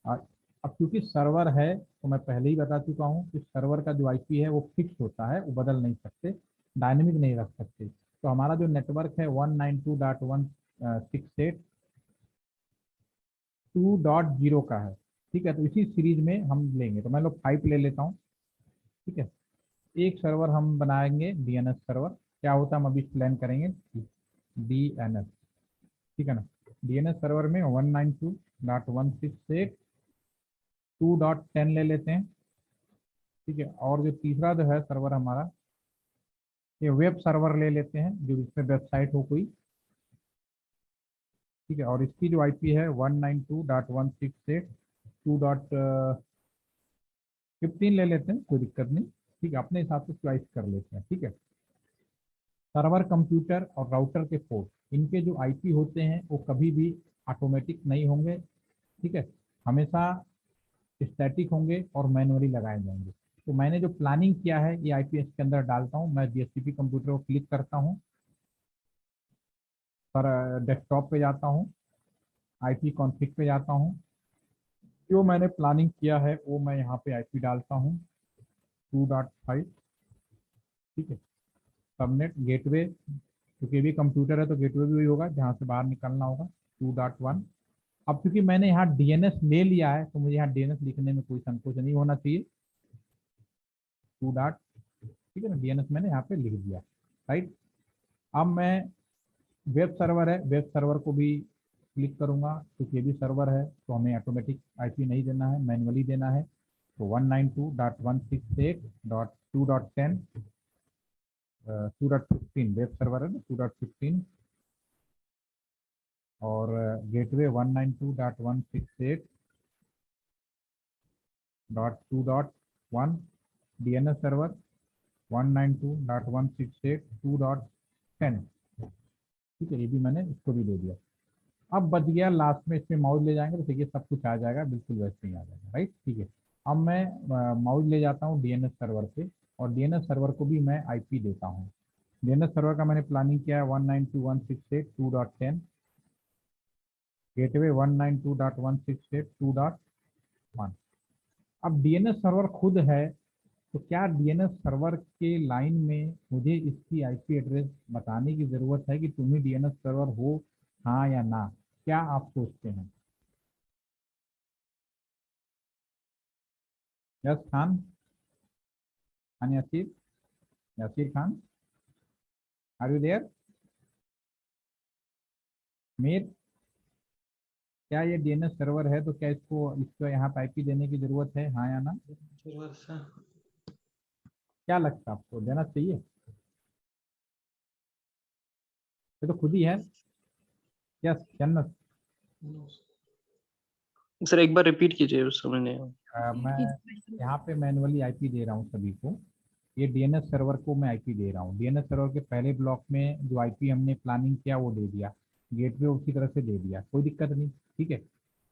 और अब क्योंकि सर्वर है तो मैं पहले ही बता चुका हूँ कि सर्वर का जो IP है वो फिक्स होता है, वो बदल नहीं सकते, डायनेमिक नहीं रख सकते। तो हमारा जो नेटवर्क है 192.168.2.0 का है, ठीक है, तो इसी सीरीज में हम लेंगे, तो मैं लोग 5 ले लेता हूँ, ठीक है। एक सर्वर हम बनाएंगे DNS सर्वर, क्या होता है हम अभी प्लान करेंगे, DNS, ठीक है ना। DNS सर्वर में 192.168.2.10 ले लेते हैं, ठीक है। और जो तीसरा जो है सर्वर हमारा, ये वेब सर्वर ले लेते हैं, जो इसमें वेबसाइट हो कोई, ठीक है, और इसकी जो IP है 192.168.2.15 ले लेते हैं, कोई दिक्कत नहीं, ठीक है, अपने हिसाब से चॉइस कर लेते हैं, ठीक है। सर्वर कंप्यूटर और राउटर के पोर्ट, इनके जो IP होते हैं वो कभी भी ऑटोमेटिक नहीं होंगे, ठीक है, हमेशा स्टैटिक होंगे और मैनुअली लगाए जाएंगे। तो मैंने जो प्लानिंग किया है ये IP इसके अंदर डालता हूँ, मैं DHCP कंप्यूटर को क्लिक करता हूँ, पर डेस्कटॉप पे जाता हूँ, IP कॉन्फ़िग पे जाता हूँ, जो मैंने प्लानिंग किया है वो मैं यहाँ पे IP डालता हूँ 2.5, ठीक है। सबनेट गेटवे, क्योंकि भी कंप्यूटर है तो गेटवे भी वही होगा जहाँ से बाहर निकलना होगा 2.1। अब क्योंकि मैंने यहाँ DNS ले लिया है तो मुझे यहाँ DNS लिखने में कोई संकोच नहीं होना चाहिए, 2 डॉट, ठीक है ना, DNS मैंने यहाँ पे लिख दिया, राइट। अब मैं वेब सर्वर है, वेब सर्वर को भी क्लिक करूंगा, क्योंकि ये भी सर्वर है तो हमें ऑटोमेटिक IP नहीं देना है, मैनुअली देना है। तो 192.168.2.10 2.15 वेब सर्वर है ना, 2.15, और गेटवे 192.168.2.1, DNS सर्वर 192.168.2.10, ठीक है, ये भी मैंने इसको भी दे दिया। अब बच गया लास्ट में, इसमें माउस ले जाएंगे तो देखिए सब कुछ आ जाएगा, बिल्कुल वैसे ही आ जाएगा, राइट, ठीक है। अब मैं माउस ले जाता हूँ DNS सर्वर पे, और DNS सर्वर को भी मैं IP देता हूँ। DNS सर्वर का मैंने प्लानिंग किया है 192.168.2.10, गेटवे 192.168.2.1। अब DNS सर्वर खुद है, तो क्या DNS सर्वर के लाइन में मुझे इसकी IP एड्रेस बताने की ज़रूरत है कि तुम ही DNS सर्वर हो, हाँ या ना, क्या आप सोचते हैं? Yes Khan, Khan Yasir, Yasir Khan, are you there? Mir, क्या ये DNS सर्वर है तो क्या इसको यहाँ पे IP देने की ज़रूरत है, हाँ या ना? क्या लगता है आपको, देना चाहिए? ये तो खुद ही है। यस जन्नत, सर एक बार रिपीट कीजिए, उस समझ नहीं आया। मैं यहाँ पे मैनुअली IP दे रहा हूँ सभी को, ये DNS सर्वर को मैं IP दे रहा हूँ। DNS सर्वर के पहले ब्लॉक में जो IP हमने प्लानिंग किया वो दे दिया, गेटवे उसी तरह से दे दिया, कोई दिक्कत नहीं, ठीक है।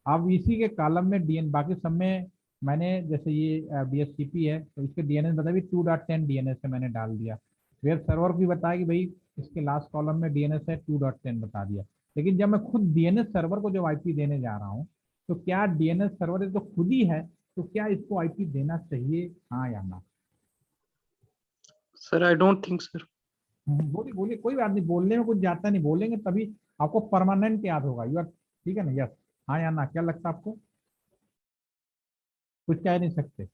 अब इसी के कॉलम में बाकी सब में मैंने, जैसे ये DHCP है तो इसके DNS बता भी 2.10 DNS है, मैंने डाल दिया। वेब सर्वर भी बताया कि भाई इसके लास्ट कॉलम में DNS है 2.10 बता दिया। लेकिन जब मैं खुद DNS सर्वर को जब IP देने जा रहा हूँ, तो क्या DNS सर्वर तो खुद ही है, तो क्या इसको IP देना चाहिए, हाँ या ना? Sir I don't think sir. बोलिए बोलिए, कोई बात नहीं, बोलने में कुछ जाता नहीं, बोलेंगे तभी आपको परमानेंट याद होगा। यू आर ठीक है ना? यस, हाँ या ना, क्या लगता है आपको? कुछ कह नहीं सकते?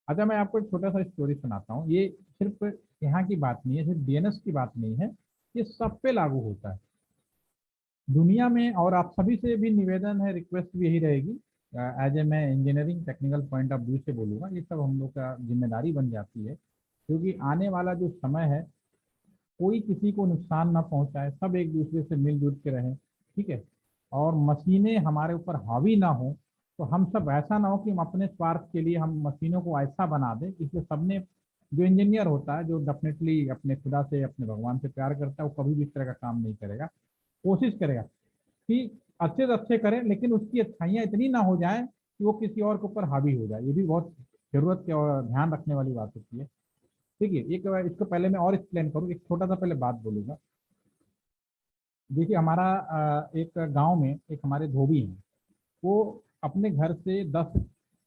अच्छा, मैं आपको एक छोटा सा स्टोरी सुनाता हूँ। ये सिर्फ यहाँ की बात नहीं है, सिर्फ डीएनएस की बात नहीं है, ये सब पे लागू होता है दुनिया में। और आप सभी से भी निवेदन है, रिक्वेस्ट भी यही रहेगी, एज ए मैं engineering technical point of view से बोलूँगा, ये सब हम लोग का जिम्मेदारी बन जाती है, क्योंकि आने वाला जो समय है, कोई किसी को नुकसान ना पहुंचाए, सब एक दूसरे से मिलजुल के रहें, ठीक है? और मशीनें हमारे ऊपर हावी ना हो, तो हम सब ऐसा ना हो कि हम अपने स्वार्थ के लिए हम मशीनों को ऐसा बना दें। इसलिए सबने, जो इंजीनियर होता है, जो डेफिनेटली अपने खुदा से, अपने भगवान से प्यार करता है, वो कभी भी इस तरह का काम नहीं करेगा। कोशिश करेगा कि अच्छे से अच्छे करें, लेकिन उसकी अच्छाइयाँ इतनी ना हो जाए कि वो किसी और के ऊपर हावी हो जाए। ये भी बहुत जरूरत के और ध्यान रखने वाली बात होती है। ठीक है, एक इसको पहले मैं और एक्सप्लेन करूँ, एक छोटा सा पहले बात बोलूंगा। देखिए, हमारा एक गांव में एक हमारे धोबी हैं, वो अपने घर से 10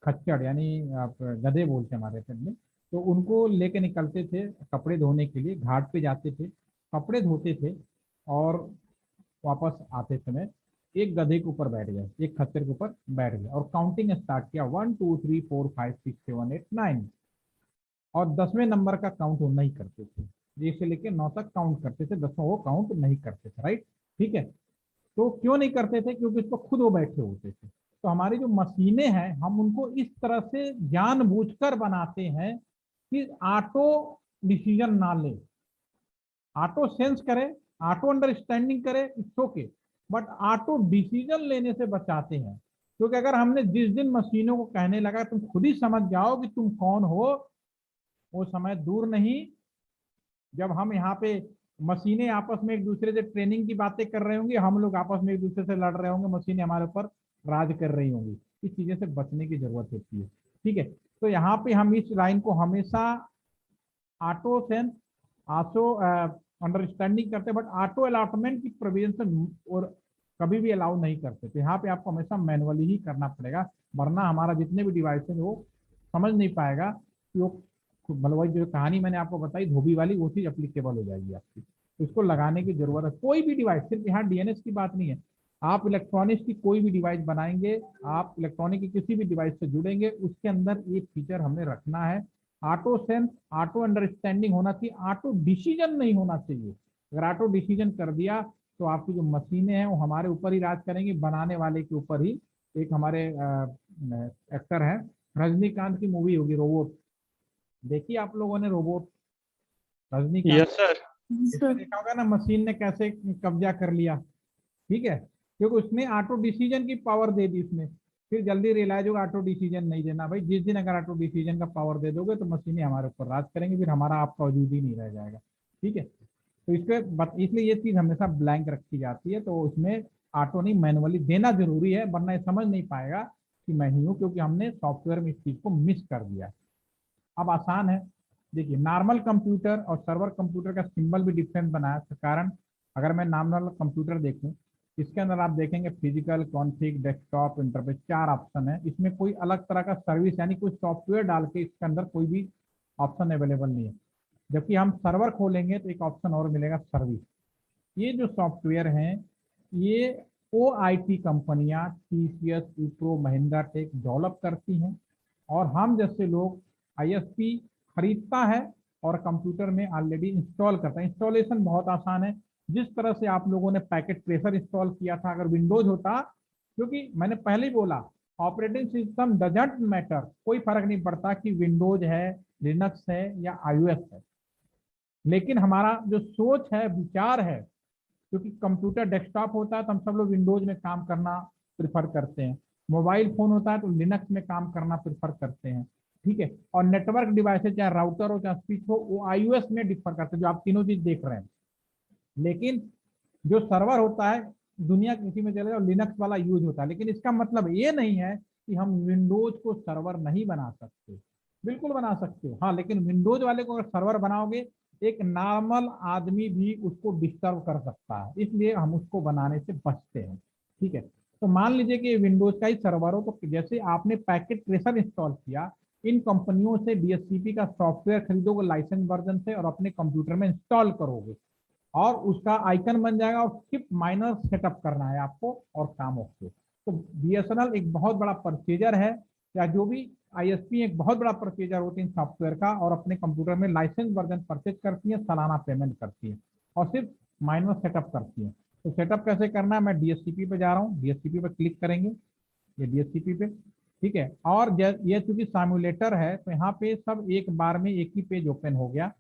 खच्चर, यानी आप गधे बोलते हैं हमारे में, तो उनको लेके निकलते थे कपड़े धोने के लिए, घाट पे जाते थे, कपड़े धोते थे, और वापस आते समय एक गधे के ऊपर बैठ गए, एक खच्चर के ऊपर बैठ गए, और काउंटिंग स्टार्ट किया, 1 2 3 4 5 6 7 8 9, और 10वें नंबर का काउंट वो नहीं करते थे। 1 से लेके 9 तक काउंट करते थे, 10वां वो काउंट नहीं करते थे, राइट? ठीक है। तो क्यों नहीं करते थे? क्योंकि इस पर खुद वो बैठे होते थे। तो हमारी जो मशीनें हैं, हम उनको इस तरह से जानबूझकर बनाते हैं कि ऑटो डिसीजन ना ले, ऑटो सेंस करे, ऑटो अंडरस्टैंडिंग करे, it's okay, but auto decision लेने से बचाते हैं। क्योंकि अगर हमने जिस दिन मशीनों को कहने लगा तुम खुद ही समझ जाओ कि तुम कौन हो, वो समय दूर नहीं जब हम यहाँ पे मशीनें आपस में एक दूसरे से ट्रेनिंग की बातें कर रहे होंगे, हम लोग आपस में एक दूसरे से लड़ रहे होंगे, मशीनें हमारे ऊपर राज कर रही होंगी। इस चीजें से बचने की जरूरत होती है, ठीक है? तो यहाँ पे हम इस लाइन को हमेशा ऑटो सेंस, ऑटो अंडरस्टैंडिंग करते, बट ऑटो अलॉटमेंट की प्रोविजन से और कभी भी अलाउ नहीं करते। तो यहाँ पे आपको हमेशा मैनुअली ही करना पड़ेगा, वरना हमारा जितने भी डिवाइस है वो समझ नहीं पाएगा कि वो, मतलब वही जो कहानी मैंने आपको बताई धोबी वाली, वो चीज अप्लीकेबल हो जाएगी आपकी। तो इसको लगाने की जरूरत है। कोई भी डिवाइस, सिर्फ यहाँ डीएनएस की बात नहीं है, आप इलेक्ट्रॉनिक्स की कोई भी डिवाइस बनाएंगे, आप इलेक्ट्रॉनिक की किसी भी डिवाइस से जुड़ेंगे, उसके अंदर एक फीचर हमने रखना है, ऑटो सेंस, ऑटो अंडरस्टैंडिंग होना चाहिए, ऑटो डिसीजन नहीं होना चाहिए। अगर ऑटो डिसीजन कर दिया तो आपकी जो मशीनें हैं वो हमारे ऊपर ही राज करेंगी, बनाने वाले के ऊपर ही। एक हमारे एक्टर हैं, रजनीकांत की मूवी होगी रोबोट, देखिए आप लोगों ने रोबोट, रजनीकांत? Yes sir. इसमें देखा होगा ना मशीन ने कैसे कब्जा कर लिया, ठीक है? क्योंकि उसने ऑटो डिसीजन की पावर दे दी उसने, फिर जल्दी रियलाइज होगा ऑटो डिसीजन नहीं देना। भाई जिस दिन अगर ऑटो डिसीजन का पावर दे दोगे तो मशीनें हमारे ऊपर राज करेंगी, फिर हमारा आपका वजूद ही नहीं रह जाएगा, ठीक है? तो इसलिए ये चीज हमेशा ब्लैंक रखी जाती है। तो उसमें ऑटो नहीं, मैनुअली देना जरूरी है, वरना ये समझ नहीं पाएगा कि मैं ही हूँ, क्योंकि हमने सॉफ्टवेयर में इस चीज को मिस कर दिया। अब आसान है, देखिए नॉर्मल कंप्यूटर और सर्वर कंप्यूटर का सिंबल भी डिफरेंट बनाया है। कारण अगर मैं नॉर्मल कंप्यूटर देखूं, इसके अंदर आप देखेंगे physical, config, desktop, interface, 4 option है। इसमें कोई अलग तरह का सर्विस यानी कोई सॉफ्टवेयर डाल के इसके अंदर कोई भी ऑप्शन अवेलेबल नहीं है। जबकि हम सर्वर खोलेंगे तो एक ऑप्शन और मिलेगा, सर्विस। ये जो सॉफ्टवेयर हैं, ये OIT कंपनियां TCS, Wipro, Mahindra tech develop करती हैं, और हम जैसे लोग ISP खरीदता है और कंप्यूटर में ऑलरेडी इंस्टॉल करता है। इंस्टॉलेशन बहुत आसान है, जिस तरह से आप लोगों ने पैकेट ट्रेसर इंस्टॉल किया था, अगर विंडोज होता, क्योंकि मैंने पहले ही बोला ऑपरेटिंग सिस्टम डजंट मैटर, कोई फर्क नहीं पड़ता कि विंडोज है, लिनक्स है या iOS है, लेकिन हमारा जो सोच है, विचार है, क्योंकि कंप्यूटर डेस्कटॉप होता है तो हम सब लोग विंडोज में काम करना प्रेफर करते हैं, मोबाइल फोन होता है तो लिनक्स में काम करना प्रेफर करते हैं, ठीक है? और नेटवर्क डिवाइसेज, चाहे राउटर हो चाहे स्विच हो, वो iOS में डिफर करते हैं, जो आप तीनों चीज देख रहे हैं। लेकिन जो सर्वर होता है, दुनिया किसी में चले जाओ लिनक्स वाला यूज होता है। लेकिन इसका मतलब ये नहीं है कि हम विंडोज को सर्वर नहीं बना सकते, बिल्कुल बना सकते हो, हाँ, लेकिन विंडोज वाले को अगर सर्वर बनाओगे, एक नॉर्मल आदमी भी उसको डिस्टर्ब कर सकता है, इसलिए हम उसको बनाने से बचते हैं, ठीक है? तो मान लीजिए कि विंडोज का ही सर्वर हो, तो जैसे आपने पैकेट ट्रेसर इंस्टॉल किया, इन कंपनियों से डीएचसीपी का सॉफ्टवेयर खरीदोगे लाइसेंस वर्जन से और अपने कंप्यूटर में इंस्टॉल करोगे और उसका आइकन बन जाएगा और सिर्फ माइनर सेटअप करना है आपको और काम ओके। तो बीएसएनएल एक बहुत बड़ा परचेजर है, या जो भी आईएसपी एक बहुत बड़ा परचेजर होती है सॉफ्टवेयर का, और अपने कंप्यूटर में लाइसेंस वर्जन परचेज करती है, सालाना पेमेंट करती है और सिर्फ माइनर सेटअप करती है। तो सेटअप कैसे करना है, मैं डीएचसीपी पे जा रहा हूँ, डीएचसीपी पे क्लिक करेंगे, ये डीएचसीपी पे, ठीक है। और ये चूंकि साइमुलेटर है तो यहाँ पे सब एक बार में एक ही पेज ओपन हो गया,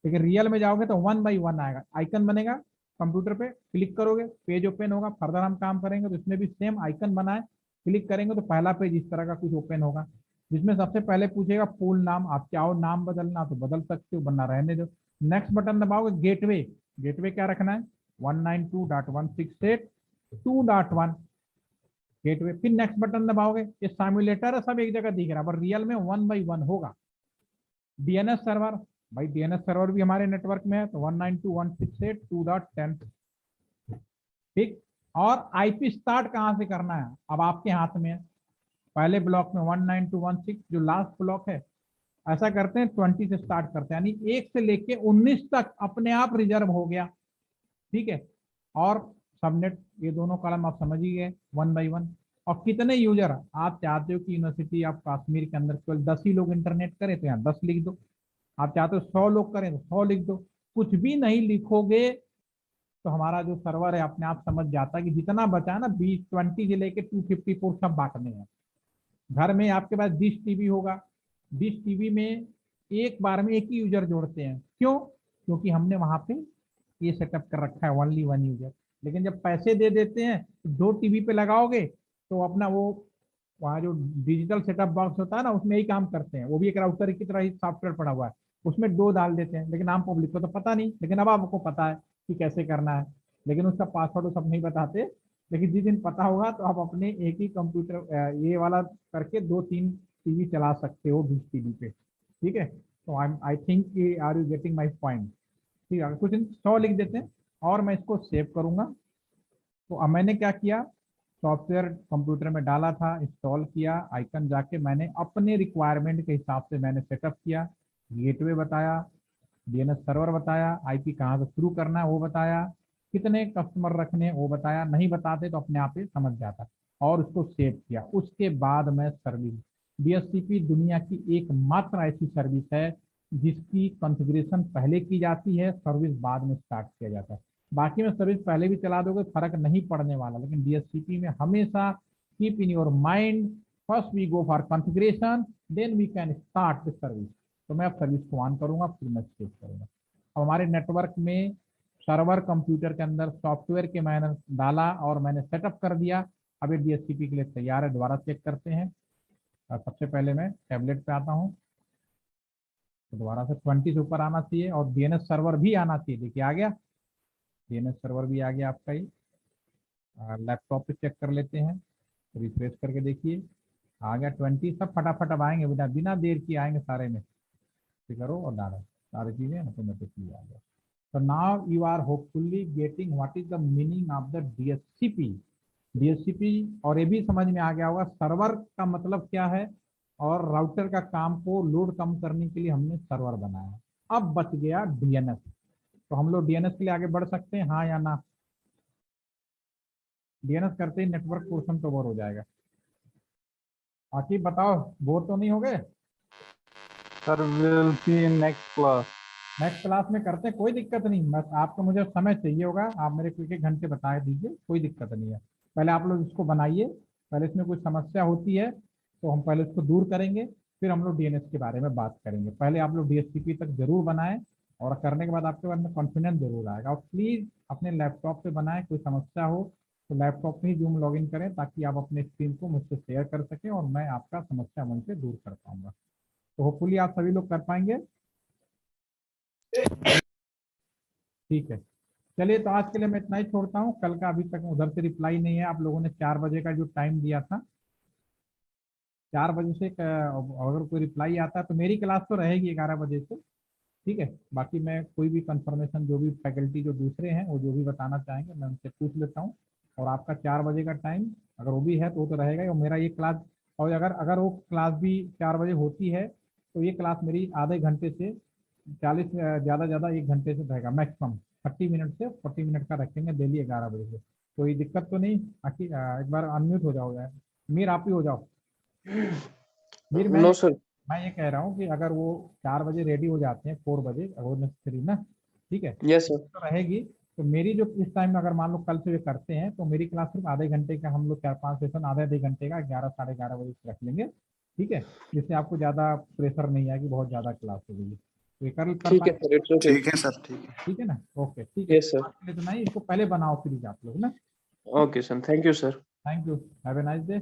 लेकिन रियल में जाओगे तो 1 बाई 1 आएगा, आइकन बनेगा कंप्यूटर पे, क्लिक करोगे पेज ओपन होगा। फर्दर हम काम करेंगे तो इसमें भी सेम आइकन बना है, क्लिक करेंगे तो पहला पेज इस तरह का कुछ ओपन होगा, जिसमें सबसे पहले पूछेगा फुल नाम, आप चाहो नाम बदलना तो बदल सकते हो, बनना रहने दो। नेक्स्ट बटन दबाओगे, गेटवे, गेटवे क्या रखना है 192.168.2.1 गेटवे। फिर नेक्स्ट बटन दबाओगे, ये साइमुलेटर है, सब एक जगह दिख रहा है, पर रियल में 1 बाई 1 होगा। डीएनएस सर्वर, भाई डीएनएस सर्वर भी हमारे नेटवर्क में है तो 192.168.2.10, ठीक। और आईपी स्टार्ट कहां से करना है अब आपके हाथ में है। पहले ब्लॉक में 192.168 जो लास्ट ब्लॉक है, ऐसा करते हैं 20 से स्टार्ट करते हैं, यानी 1 से लेके 19 तक अपने आप रिजर्व हो गया, ठीक है। और सबनेट, ये दोनों कॉलम आप समझ ही गए 1 बाई 1। और कितने यूजर आप चाहते हो कि यूनिवर्सिटी ऑफ कश्मीर के अंदर केवल 10 ही लोग इंटरनेट करें तो यहाँ 10 लिख दो, आप चाहते हो 100 लोग करें तो 100 लिख दो। कुछ भी नहीं लिखोगे तो हमारा जो सर्वर है अपने आप समझ जाता है कि जितना बचा है ना 20 से लेके 254 सब बांटने हैं। घर में आपके पास डिश टीवी होगा, डिश टीवी में एक बार में एक ही यूजर जोड़ते हैं, क्यों? क्योंकि हमने वहां पे ये सेटअप कर रखा है ओनली 1 यूजर। लेकिन जब पैसे दे देते हैं तो 2 टीवी पे लगाओगे तो अपना वो वहाँ जो डिजिटल सेटअप बॉक्स होता है ना उसमें ही काम करते हैं, वो भी एक राउटर की तरह ही सॉफ्टवेयर पड़ा हुआ है, उसमें 2 डाल देते हैं। लेकिन आम पब्लिक को तो पता नहीं, लेकिन अब आपको पता है कि कैसे करना है, लेकिन उसका पासवर्ड वो सब नहीं बताते। लेकिन जिस दिन पता होगा तो आप अपने एक ही कंप्यूटर ये वाला करके 2-3 टीवी चला सकते हो डिश टीवी पे, ठीक है। तो I think are you getting my point, ठीक है। कुछ 100 लिख देते हैं और मैं इसको सेव करूंगा। तो अब मैंने क्या किया, सॉफ्टवेयर कंप्यूटर में डाला था, इंस्टॉल किया, आइकन जाके मैंने अपने रिक्वायरमेंट के हिसाब से मैंने सेटअप किया, गेटवे बताया, डीएनएस सर्वर बताया, आईपी कहाँ से शुरू करना है वो बताया, कितने कस्टमर रखने हैं वो बताया, नहीं बताते तो अपने आप ही समझ जाता, और उसको सेव किया। उसके बाद मैं सर्विस, डीएचसीपी दुनिया की एकमात्र ऐसी सर्विस है जिसकी कॉन्फ़िगरेशन पहले की जाती है, सर्विस बाद में स्टार्ट किया जाता है। बाकी में सर्विस पहले भी चला दोगे फर्क नहीं पड़ने वाला, लेकिन डीएचसीपी में हमेशा keep in your mind, first we go for configuration then we can start the service. तो मैं अब सर्विस को ऑन करूंगा, फिर मैं चेक करूंगा। अब हमारे नेटवर्क में सर्वर कंप्यूटर के अंदर सॉफ्टवेयर के मैंने डाला और मैंने सेटअप कर दिया। अब ये डीएचसीपी के लिए तैयार है, दोबारा चेक करते हैं। सबसे पहले मैं टैबलेट पे आता हूँ, तो दोबारा से 20 से ऊपर आना चाहिए और डीएनएस सर्वर भी आना चाहिए। देखिए आ गया, डीएनएस सर्वर भी आ गया आपका ही। लैपटॉप पे चेक कर लेते हैं, रिफ्रेश करके देखिए आ गया 20। सब फटाफट अब आएंगे, बिना बिना देर की आएंगे सारे में, करो और डालो, सारी चीजें ऑटोमेटिकली आ गया। So now you are hopefully getting what is the meaning of the DHCP। DHCP और ये भी समझ में आ गया होगा सर्वर का मतलब क्या है, और राउटर का काम को लोड कम करने के लिए हमने सर्वर बनाया। अब बच गया डीएनएस, तो हम लोग डीएनएस के लिए आगे बढ़ सकते हैं, हाँ या ना? डीएनएस करते ही नेटवर्क पोर्शन तो बोर हो जाएगा। आखिर बताओ, बोर तो नहीं हो गए? Sir will see in next class. Next class में करते हैं, कोई दिक्कत नहीं, बस आपको मुझे समय चाहिए होगा, आप मेरे को 1-1 घंटे बता दीजिए, कोई दिक्कत नहीं है। पहले आप लोग इसको बनाइए, पहले इसमें कुछ समस्या होती है तो हम पहले इसको दूर करेंगे, फिर हम लोग डीएनएस के बारे में बात करेंगे। पहले आप लोग डीएचसीपी तक जरूर बनाएं, और करने के बाद आपके बारे में कॉन्फिडेंस जरूर आएगा। और प्लीज़ अपने लैपटॉप पे बनाएं, कोई समस्या हो तो लैपटॉप में ही जूम लॉग इन करें, ताकि आप अपने स्क्रीन को मुझसे शेयर कर सकें और मैं आपका समस्या वहीं से दूर कर पाऊंगा। तो होपफुली आप सभी लोग कर पाएंगे, ठीक है। चलिए, तो आज के लिए मैं इतना ही छोड़ता हूँ। कल का अभी तक उधर से रिप्लाई नहीं है, आप लोगों ने 4 बजे का जो टाइम दिया था, 4 बजे से अगर कोई रिप्लाई आता है तो मेरी क्लास तो रहेगी 11 बजे से, ठीक है। बाकी मैं कोई भी कंफर्मेशन जो भी फैकल्टी जो दूसरे हैं वो जो भी बताना चाहेंगे मैं उनसे पूछ लेता हूँ। और आपका 4 बजे का टाइम अगर वो भी है तो वो तो रहेगा ही, और मेरा ये क्लास और अगर अगर वो क्लास भी 4 बजे होती है तो ये क्लास मेरी आधे घंटे से 40 ज़्यादा ज़्यादा 1 घंटे से रहेगा मैक्सिमम। 30 मिनट से 40 मिनट का रखेंगे डेली 11 बजे से। कोई दिक्कत तो नहीं? एक बार अनम्यूट हो जाओ यार, मीर आप ही हो जाओ। मीर नो सर। मैं ये कह रहा हूँ कि अगर वो 4 बजे रेडी हो जाते हैं, 4 बजे वो नेसेसरी ना, ठीक है, यस सर। तो रहेगी। तो मेरी जो इस टाइम अगर मान लो कल से वे करते हैं तो मेरी क्लास सिर्फ आधे घंटे का, हम लोग 4-5 सेशन आधे घंटे का 11 साढ़े 11 बजे से रख लेंगे, ठीक है, जिससे आपको ज़्यादा प्रेशर नहीं आएगी बहुत ज़्यादा क्लास हो गई है। तो ये कर ठीक है पाएंगे? Sir, it's okay. ठीक है सर, ठीक है। ठीक है ना? ओके ठीक है, यस सर। आज के लिए इतना ही। इसको पहले बनाओ प्लीज आप लोग ना। Okay sir, thank you sir. Thank you, have a nice day.